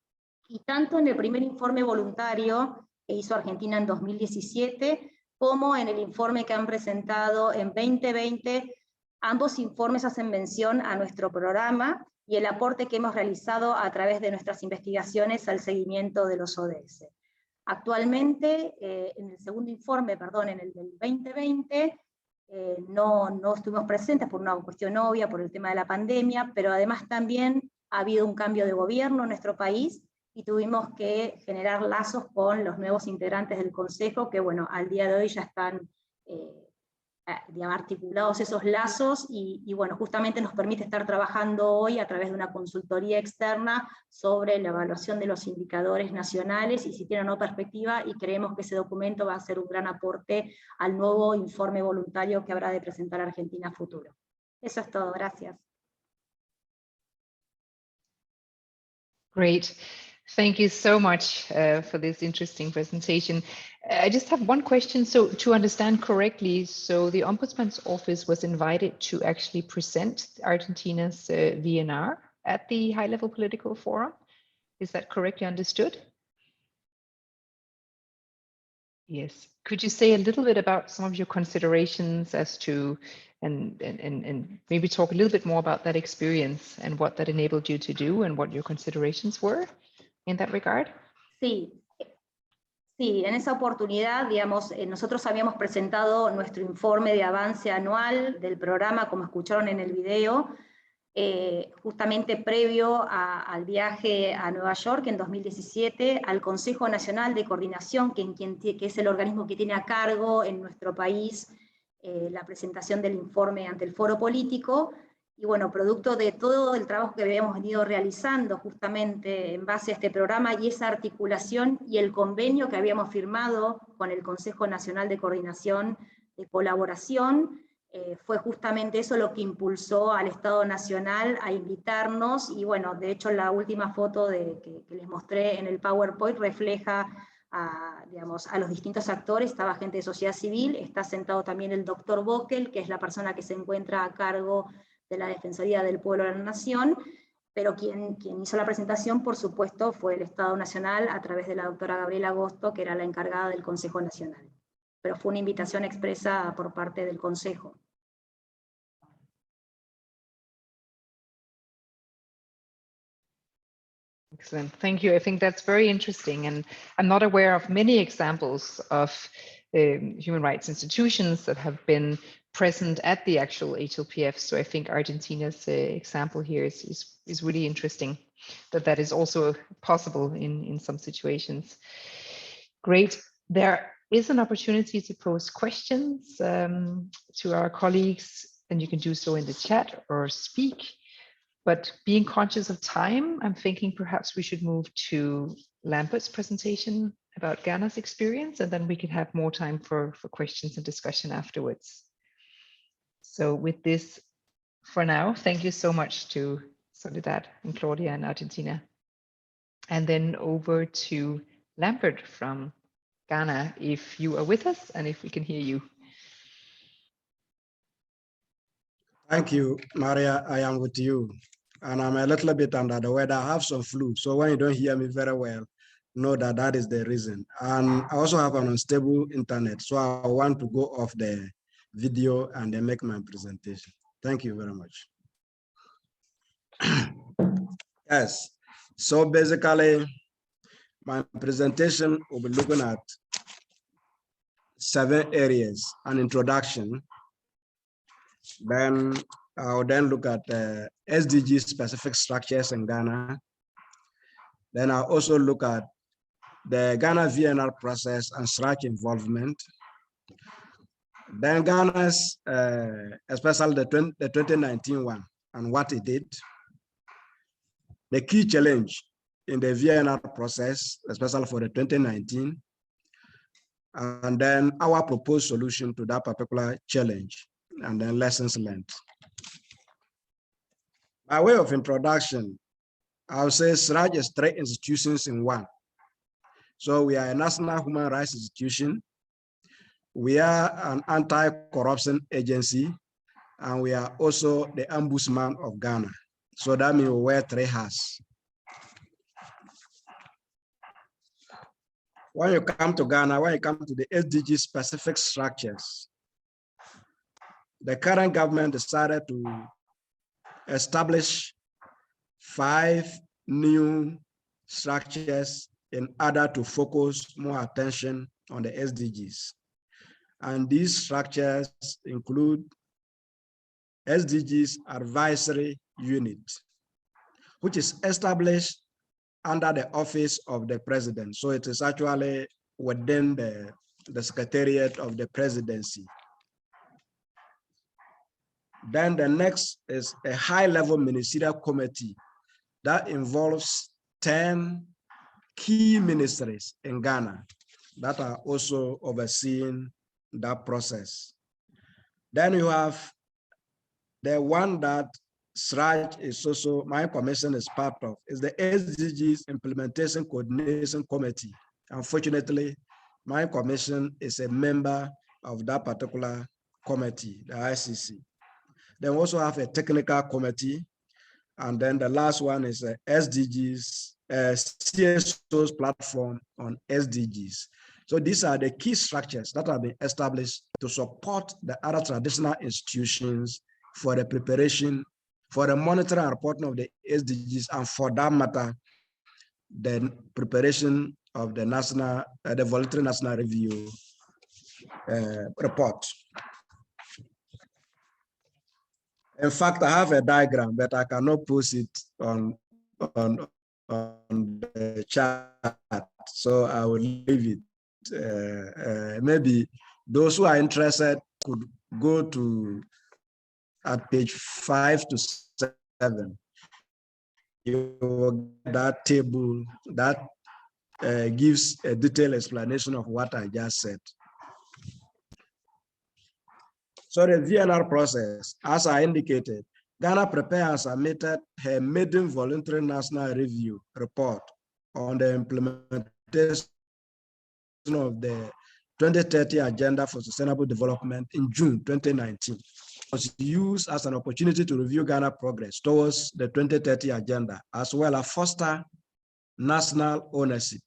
y tanto en el primer informe voluntario que hizo Argentina en 2017, como en el informe que han presentado en 2020, ambos informes hacen mención a nuestro programa y el aporte que hemos realizado a través de nuestras investigaciones al seguimiento de los ODS. Actualmente, en el segundo informe, en el del 2020, no estuvimos presentes por una cuestión obvia, por el tema de la pandemia, pero además también ha habido un cambio de gobierno en nuestro país, y tuvimos que generar lazos con los nuevos integrantes del Consejo, que bueno, al día de hoy ya están articulados esos lazos, y bueno, justamente nos permite estar trabajando hoy a través de una consultoría externa sobre la evaluación de los indicadores nacionales, y si tienen una perspectiva, y creemos que ese documento va a ser un gran aporte al nuevo informe voluntario que habrá de presentar Argentina a futuro. Eso es todo, gracias. Great. Thank you so much for this interesting presentation. I just have one question. So to understand correctly, so the Ombudsman's Office was invited to actually present Argentina's VNR at the high-level political forum. Is that correctly understood? Yes. Could you say a little bit about some of your considerations as to, and maybe talk a little bit more about that experience and what that enabled you to do and what your considerations were in that regard? Sí, en esa oportunidad, digamos, nosotros habíamos presentado nuestro informe de avance anual del programa, como escucharon en el video, justamente previo al viaje a Nueva York en 2017, al Consejo Nacional de Coordinación, que es el organismo que tiene a cargo en nuestro país la presentación del informe ante el foro político. Y bueno, producto de todo el trabajo que habíamos venido realizando justamente en base a este programa y esa articulación y el convenio que habíamos firmado con el Consejo Nacional de Coordinación de Colaboración, fue justamente eso lo que impulsó al Estado Nacional a invitarnos, y bueno, de hecho la última foto que les mostré en el PowerPoint refleja digamos, a los distintos actores. Estaba gente de sociedad civil, está sentado también el doctor Bockel, que es la persona que se encuentra a cargo de la Defensoría del Pueblo de la Nación, pero quien hizo la presentación, por supuesto, fue el Estado Nacional a través de la doctora Gabriela Agosto, que era la encargada del Consejo Nacional. Pero fue una invitación expresa por parte del Consejo. Excellent, thank you. I think that's very interesting, and I'm not aware of many examples of human rights institutions that have been present at the actual HLPF. So I think Argentina's example here is really interesting, that is also possible in some situations. Great. There is an opportunity to pose questions to our colleagues, and you can do so in the chat or speak. But being conscious of time, I'm thinking perhaps we should move to Lambert's presentation about Ghana's experience, and then we can have more time for questions and discussion afterwards. So with this, for now, thank you so much to Soledad and Claudia in Argentina. And then over to Lambert from Ghana, if you are with us and if we can hear you. Thank you, Maria. I am with you. And I'm a little bit under the weather. I have some flu. So when you don't hear me very well, know that that is the reason. And I also have an unstable internet. So I want to go off the video and then make my presentation. Thank you very much. Yes. So basically, my presentation will be looking at 7 areas: an introduction. Then I'll then look at SDG specific structures in Ghana. Then I'll also look at the Ghana VNR process and SRAC involvement. Then Ghana's, especially the 2019 one and what it did. The key challenge in the VNR process, especially for the 2019, and then our proposed solution to that particular challenge, and then lessons learned. By way of introduction, I would say SRAC is 3 institutions in one. So we are a national human rights institution, we are an anti-corruption agency, and we are also the ombudsman of Ghana. So that means we wear 3 hats. When you come to Ghana, when you come to the SDG specific structures, the current government decided to establish 5 new structures in order to focus more attention on the SDGs. And these structures include SDGs Advisory Unit, which is established under the office of the president. So it is actually within the secretariat of the presidency. Then the next is a high-level ministerial committee that involves 10 key ministries in Ghana that are also overseeing that process. Then you have the one that SRAC is also, my commission is part of, is the SDGs Implementation Coordination Committee. Unfortunately, my commission is a member of that particular committee, the ICC. Then we also have a technical committee. And then the last one is a SDGs, CSO's platform on SDGs. So these are the key structures that have been established to support the other traditional institutions for the preparation, for the monitoring and reporting of the SDGs, and for that matter, the preparation of the national, the Voluntary National Review report. In fact, I have a diagram, but I cannot post it on the chat, so I will leave it. Maybe those who are interested could go to at page 5 to 7. You will get that table that gives a detailed explanation of what I just said. So the VNR process, as I indicated, Ghana prepared and submitted her maiden voluntary national review report on the implementation of the 2030 Agenda for Sustainable Development in June 2019. It was used as an opportunity to review Ghana progress towards the 2030 Agenda, as well as foster national ownership,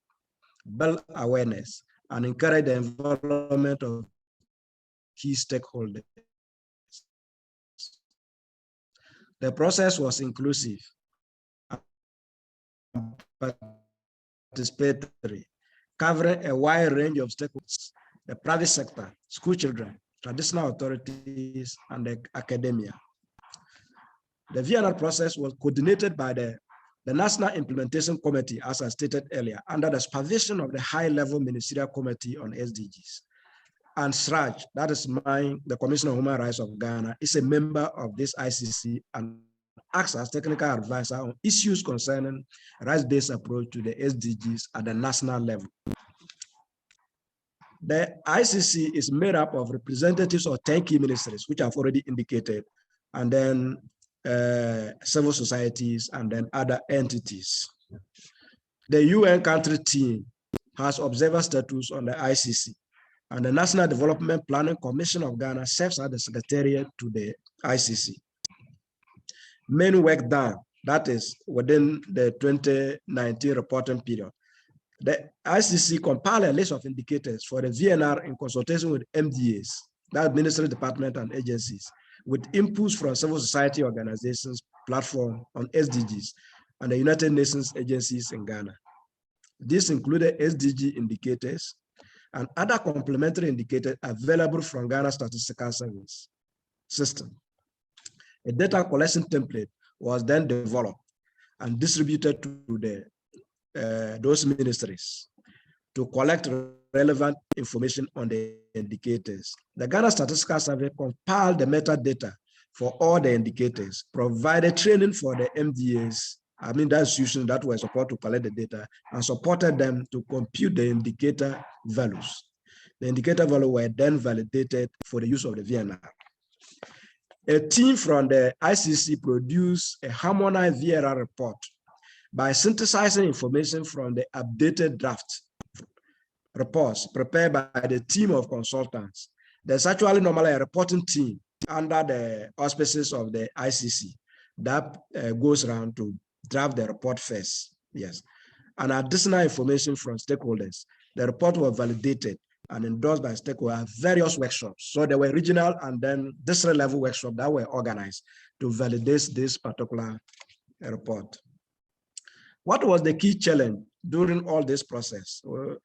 build awareness, and encourage the involvement of key stakeholders. The process was inclusive and participatory, covering a wide range of stakeholders, the private sector, school children, traditional authorities, and the academia. The VNR process was coordinated by the National Implementation Committee, as I stated earlier, under the supervision of the high-level Ministerial Committee on SDGs. And SRAC, that is the Commission on Human Rights of Ghana, is a member of this ICC and acts as technical advisor on issues concerning rights-based approach to the SDGs at the national level. The ICC is made up of representatives of 10 key ministries, which I've already indicated, and then civil societies, and then other entities. The UN country team has observer status on the ICC, and the National Development Planning Commission of Ghana serves as the secretariat to the ICC. Main work done, that is within the 2019 reporting period. The ICC compiled a list of indicators for the VNR in consultation with MDAs, that Ministry, Department, and agencies, with inputs from civil society organizations platform on SDGs and the United Nations agencies in Ghana. This included SDG indicators and other complementary indicators available from Ghana Statistical Service system. A data collection template was then developed and distributed to those ministries to collect relevant information on the indicators. The Ghana Statistical Survey compiled the metadata for all the indicators, provided training for the MDAs, the institutions that were supposed to collect the data, and supported them to compute the indicator values. The indicator values were then validated for the use of the VNR. A team from the ICC produced a harmonized VNR report by synthesizing information from the updated draft reports prepared by the team of consultants. There's actually normally a reporting team under the auspices of the ICC that goes around to draft the report first. Yes. And additional information from stakeholders. The report was validated and endorsed by stakeholders at various workshops. So there were regional and then district level workshops that were organized to validate this particular report. What was the key challenge during all this process? Well,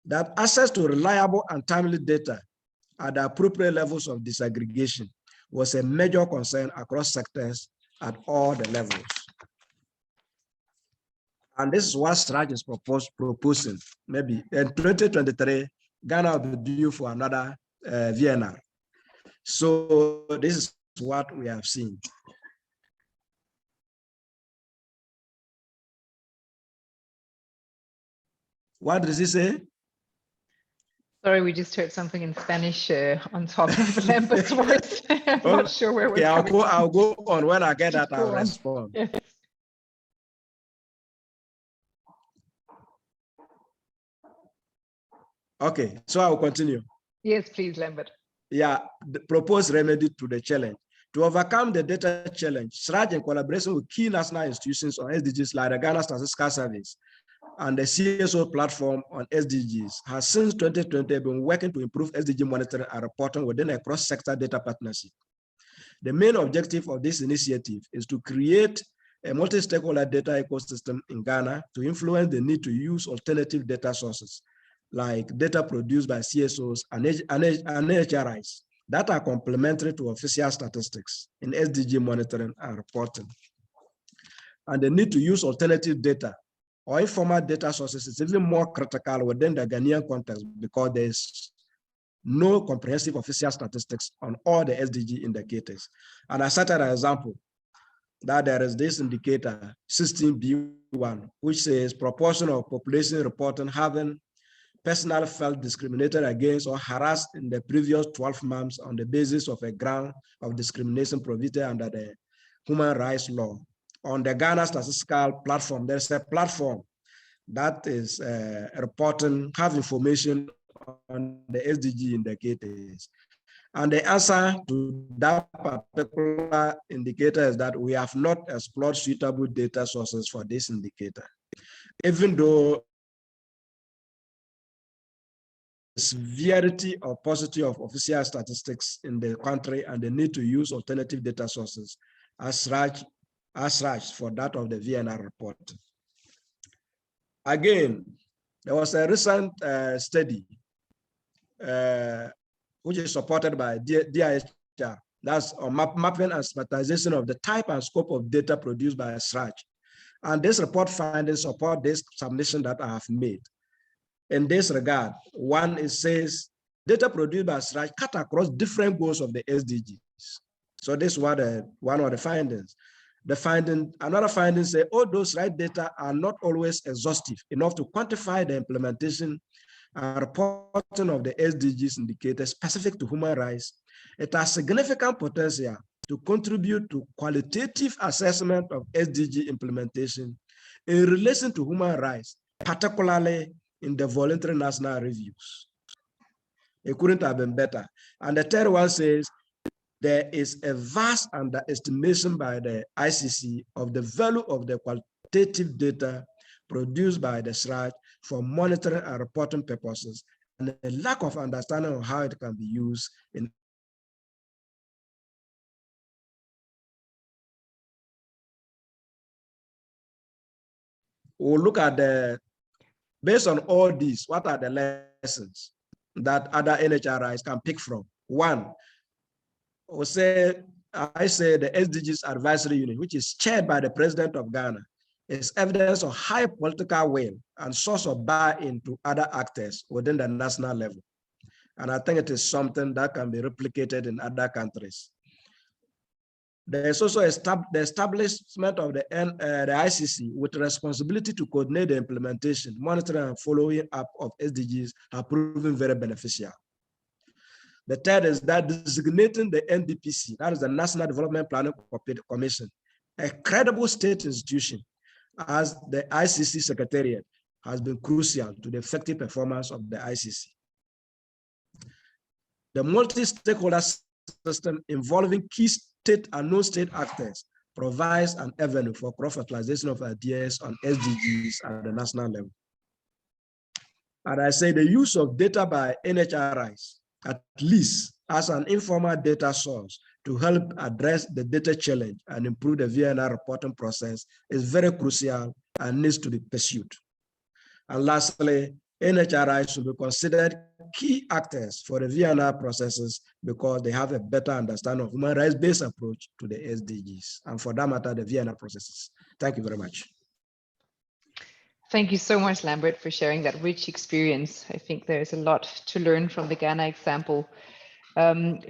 that access to reliable and timely data at the appropriate levels of disaggregation was a major concern across sectors at all the levels. And this is what SRAJ is proposing. Maybe in 2023, Ghana will be due for another VNR. So this is what we have seen. What does he say? Sorry, we just heard something in Spanish on top of Lambert's voice. I'm not sure where we're coming from. I'll go on. When I get that, I'll respond. Yes. Okay, so I'll continue. Yes, please, Lambert. Yeah, the proposed remedy to the challenge. To overcome the data challenge, SRAJ in collaboration with key national institutions on SDGs like the Ghana Statistical Service and the CSO platform on SDGs has since 2020 been working to improve SDG monitoring and reporting within a cross-sector data partnership. The main objective of this initiative is to create a multi-stakeholder data ecosystem in Ghana to influence the need to use alternative data sources like data produced by CSOs and HRIs that are complementary to official statistics in SDG monitoring and reporting. And the need to use alternative data or informal data sources is even more critical within the Ghanaian context because there's no comprehensive official statistics on all the SDG indicators. And I cited an example that there is this indicator 16B1, which says proportion of population reporting having personally felt discriminated against or harassed in the previous 12 months on the basis of a ground of discrimination provided under the human rights law. On the Ghana Statistical Platform, there's a platform that is reporting, have information on the SDG indicators. And the answer to that particular indicator is that we have not explored suitable data sources for this indicator. Even though the severity or paucity of official statistics in the country and the need to use alternative data sources as such for that of the VNR report. Again, there was a recent study which is supported by DIHR, that's on mapping and systematization of the type and scope of data produced by SRAJ. And this report findings support this submission that I have made. In this regard, one, it says data produced by SRAJ cut across different goals of the SDGs. So this is what one of the findings. Another finding say, all those SRAJ data are not always exhaustive enough to quantify the implementation and reporting of the SDGs indicators specific to human rights. It has significant potential to contribute to qualitative assessment of SDG implementation in relation to human rights, particularly in the voluntary national reviews. It couldn't have been better. And the third one says, there is a vast underestimation by the ICC of the value of the qualitative data produced by the SRAJ for monitoring and reporting purposes, and a lack of understanding of how it can be used in we'll look at based on all these, what are the lessons that other NHRIs can pick from? One, I say the SDGs Advisory Unit, which is chaired by the President of Ghana, is evidence of high political will and source of buy-in to other actors within the national level. And I think it is something that can be replicated in other countries. There is also the establishment of the ICC with responsibility to coordinate the implementation, monitoring, and following up of SDGs have proven very beneficial. The third is that designating the NDPC, that is the National Development Planning Commission, a credible state institution as the ICC Secretariat has been crucial to the effective performance of the ICC. The multi-stakeholder system involving key state and non-state actors provides an avenue for cross-fertilization of ideas on SDGs at the national level. And I say the use of data by NHRIs, at least as an informal data source to help address the data challenge and improve the VNR reporting process is very crucial and needs to be pursued. And lastly, NHRIs should be considered key actors for the VNR processes because they have a better understanding of human rights-based approach to the SDGs, and for that matter, the VNR processes. Thank you very much. Thank you so much, Lambert, for sharing that rich experience. I think there's a lot to learn from the Ghana example.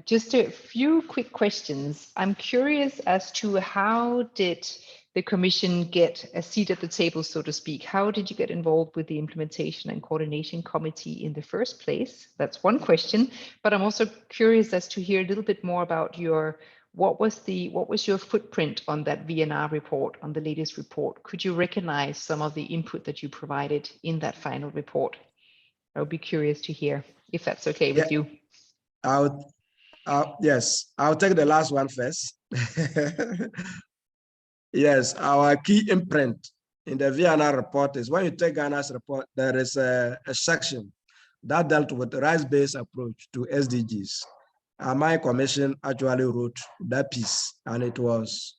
Just a few quick questions. I'm curious as to how did the Commission get a seat at the table, so to speak? How did you get involved with the Implementation and Coordination Committee in the first place? That's one question, but I'm also curious as to hear a little bit more about what was your footprint on that VNR report, on the latest report? Could you recognize some of the input that you provided in that final report? I would be curious to hear if that's okay with you. Yes, I'll take the last one first. Yes, our key imprint in the VNR report is when you take Ghana's report, there is a section that dealt with the rights-based approach to SDGs. My commission actually wrote that piece and it was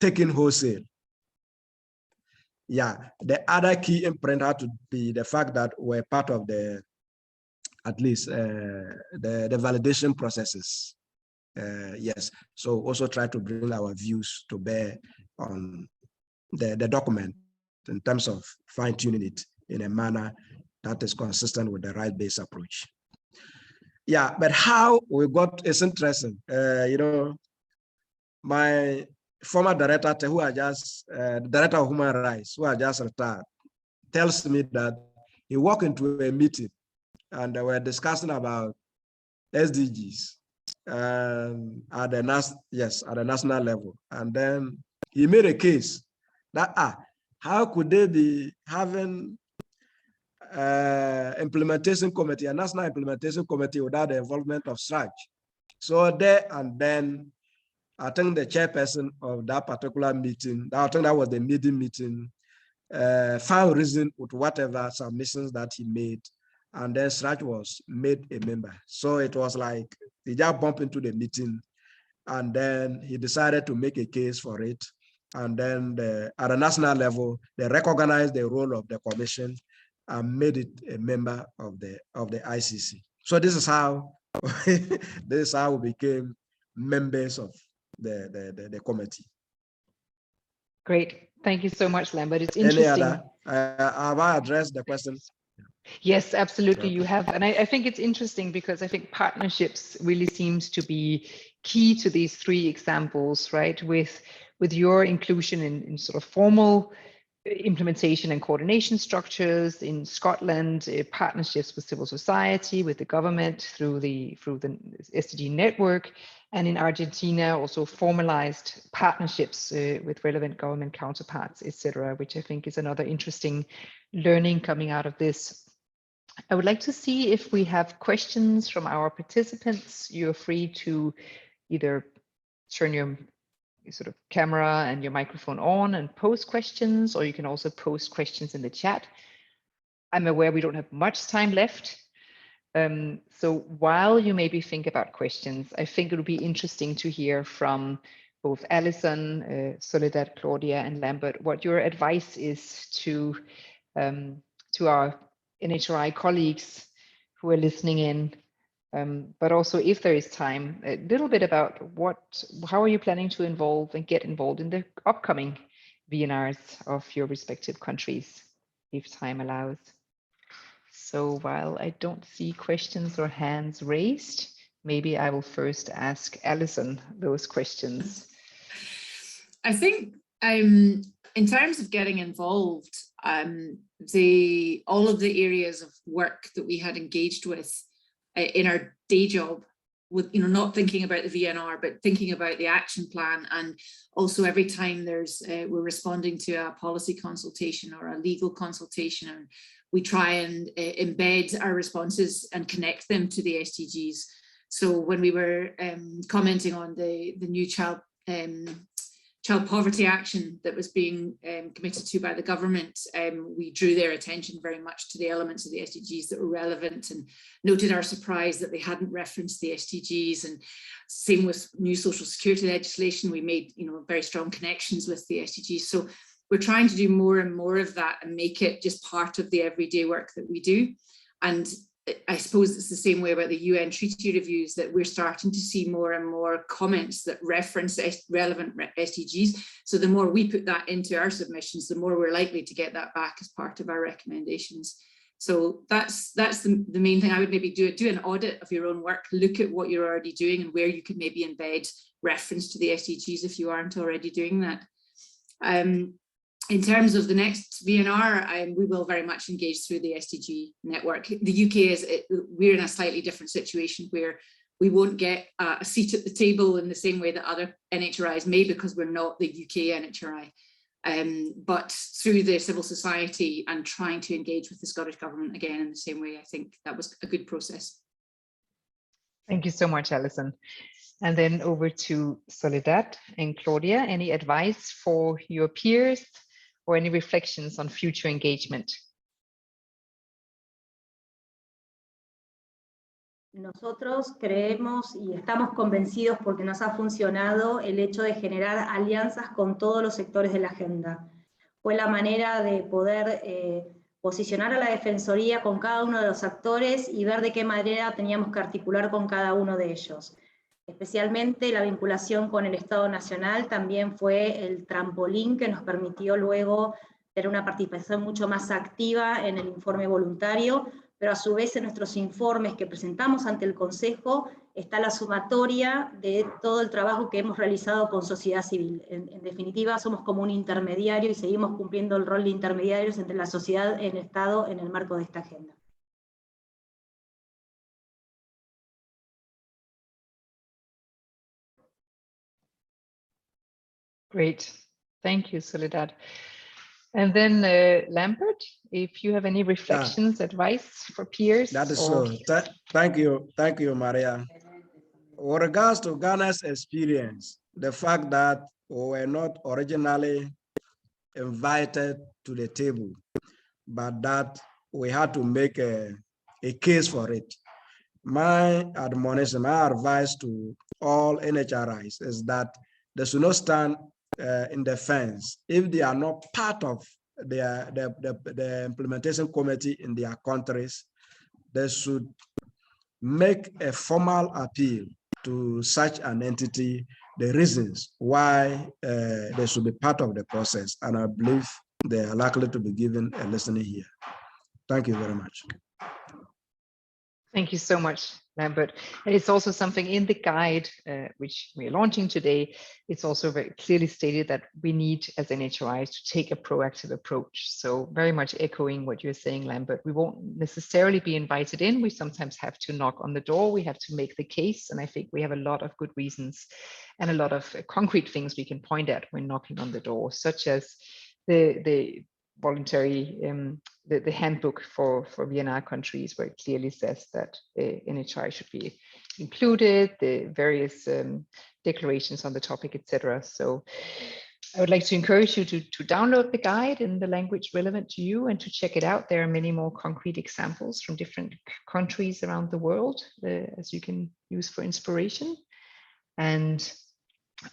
taken wholesale. Yeah, the other key imprint had to be the fact that we're part of the, at least the validation processes. Yes, so also try to bring our views to bear on the document in terms of fine-tuning it in a manner that is consistent with the right-based approach. Yeah, but how we got, it's interesting. You know, my former director, who I just, director of human rights, who I just retired, tells me that he walked into a meeting and they were discussing about SDGs at the national level. And then he made a case that, how could they be having implementation committee, a national implementation committee without the involvement of SRAJ? So there and then, I think the chairperson of that particular meeting, I think that was the meeting, found reason with whatever submissions that he made, and then SRAJ was made a member. So it was like, they just bumped into the meeting, and then he decided to make a case for it. And then at a national level, they recognized the role of the commission and made it a member of the ICC. So this is how we became members of the committee. Great, thank you so much, Lambert. It's interesting. Any other? Have I addressed the question? Yes, absolutely, Okay. you have. And I think it's interesting because I think partnerships really seems to be key to these three examples, right? With your inclusion in sort of formal implementation and coordination structures in Scotland, partnerships with civil society, with the government through the SDG network, and in Argentina also formalized partnerships with relevant government counterparts, etc., which I think is another interesting learning coming out of this. I would like to see if we have questions from our participants. You're free to either turn your sort of camera and your microphone on and post questions, or you can also post questions in the chat. I'm aware we don't have much time left. So while you maybe think about questions, I think it would be interesting to hear from both Alison, Soledad, Claudia, and Lambert, what your advice is to our NHRI colleagues who are listening in, but also if there is time, a little bit about how are you planning to involve and get involved in the upcoming VNRs of your respective countries, if time allows. So while I don't see questions or hands raised, maybe I will first ask Alison those questions. I think in terms of getting involved, all of the areas of work that we had engaged with in our day job, with not thinking about the VNR, but thinking about the action plan, and also every time we're responding to a policy consultation or a legal consultation, and we try and embed our responses and connect them to the SDGs. So when we were commenting on the new child poverty action that was being committed to by the government, we drew their attention very much to the elements of the SDGs that were relevant, and noted our surprise that they hadn't referenced the SDGs. And same with new social security legislation, we made very strong connections with the SDGs. So we're trying to do more and more of that and make it just part of the everyday work that we do. And I suppose it's the same way about the UN treaty reviews, that we're starting to see more and more comments that reference relevant SDGs. So the more we put that into our submissions, the more we're likely to get that back as part of our recommendations. So that's the main thing I would maybe do an audit of your own work, look at what you're already doing and where you could maybe embed reference to the SDGs if you aren't already doing that. In terms of the next VNR, we will very much engage through the SDG network. The UK we're in a slightly different situation where we won't get a seat at the table in the same way that other NHRIs may, because we're not the UK NHRI. But through the civil society and trying to engage with the Scottish Government again in the same way, I think that was a good process. Thank you so much, Alison. And then over to Soledad and Claudia. Any advice for your peers or any reflections on future engagement? Nosotros creemos y estamos convencidos, porque nos ha funcionado, el hecho de generar alianzas con todos los sectores de la agenda. Fue la manera de poder posicionar a la Defensoría con cada uno de los actores y ver de qué manera teníamos que articular con cada uno de ellos. Especialmente la vinculación con el Estado Nacional también fue el trampolín que nos permitió luego tener una participación mucho más activa en el informe voluntario, pero a su vez en nuestros informes que presentamos ante el Consejo está la sumatoria de todo el trabajo que hemos realizado con sociedad civil. En definitiva, somos como un intermediario y seguimos cumpliendo el rol de intermediarios entre la sociedad y el Estado en el marco de esta agenda. Great, thank you, Soledad. And then Lambert, if you have any reflections, advice for peers. That is so. Thank you, Maria. With regards to Ghana's experience, the fact that we were not originally invited to the table, but that we had to make a case for it. My admonition, my advice to all NHRIs is that they should not stand in the fence if they are not part of the implementation committee in their countries. They should make a formal appeal to such an entity, the reasons why they should be part of the process, and I believe they are likely to be given a listening here. Thank you very much. Thank you so much, Lambert. And it's also something in the guide, which we are launching today. It's also very clearly stated that we need, as NHRIs, to take a proactive approach. So very much echoing what you're saying, Lambert. We won't necessarily be invited in. We sometimes have to knock on the door. We have to make the case. And I think we have a lot of good reasons and a lot of concrete things we can point at when knocking on the door, such as the voluntary, the handbook for VNR countries, where it clearly says that NHI should be included, the various declarations on the topic, etc. So I would like to encourage you to download the guide in the language relevant to you and to check it out. There are many more concrete examples from different countries around the world as you can use for inspiration. And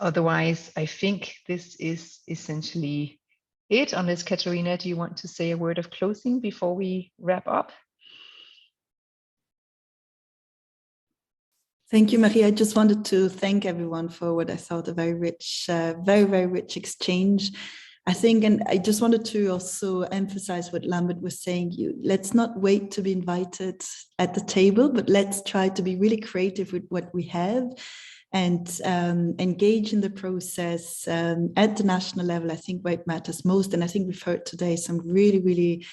Otherwise, I think this is essentially it, unless Katerina, do you want to say a word of closing before we wrap up? Thank you, Maria. I just wanted to thank everyone for what I thought a very rich, very, very rich exchange. I think, and I just wanted to also emphasize what Lambert was saying, let's not wait to be invited at the table, but let's try to be really creative with what we have and engage in the process at the national level, I think where it matters most. And I think we've heard today some really, really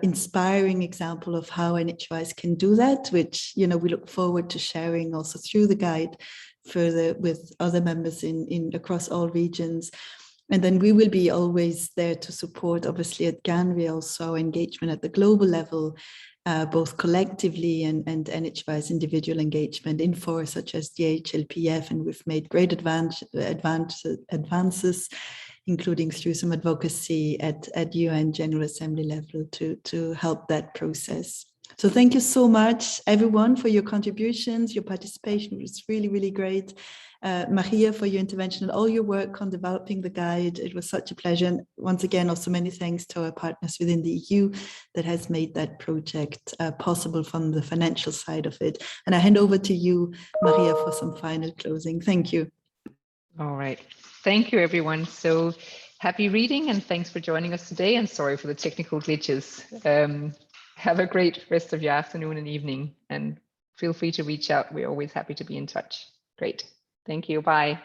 inspiring example of how NHYs can do that, which, you know, we look forward to sharing also through the guide further with other members in across all regions. And then we will be always there to support, obviously, at GANRI also our engagement at the global level, both collectively and NHY's individual engagement in forums such as the HLPF, and we've made great advances, including through some advocacy at UN General Assembly level to help that process. So thank you so much, everyone, for your contributions, your participation. It was really, really great. Maria, for your intervention and all your work on developing the guide. It was such a pleasure. And once again, also many thanks to our partners within the EU that has made that project possible from the financial side of it. And I hand over to you, Maria, for some final closing. Thank you. All right. Thank you, everyone. So happy reading and thanks for joining us today. And sorry for the technical glitches. Have a great rest of your afternoon and evening, and feel free to reach out. We're always happy to be in touch. Great. Thank you. Bye.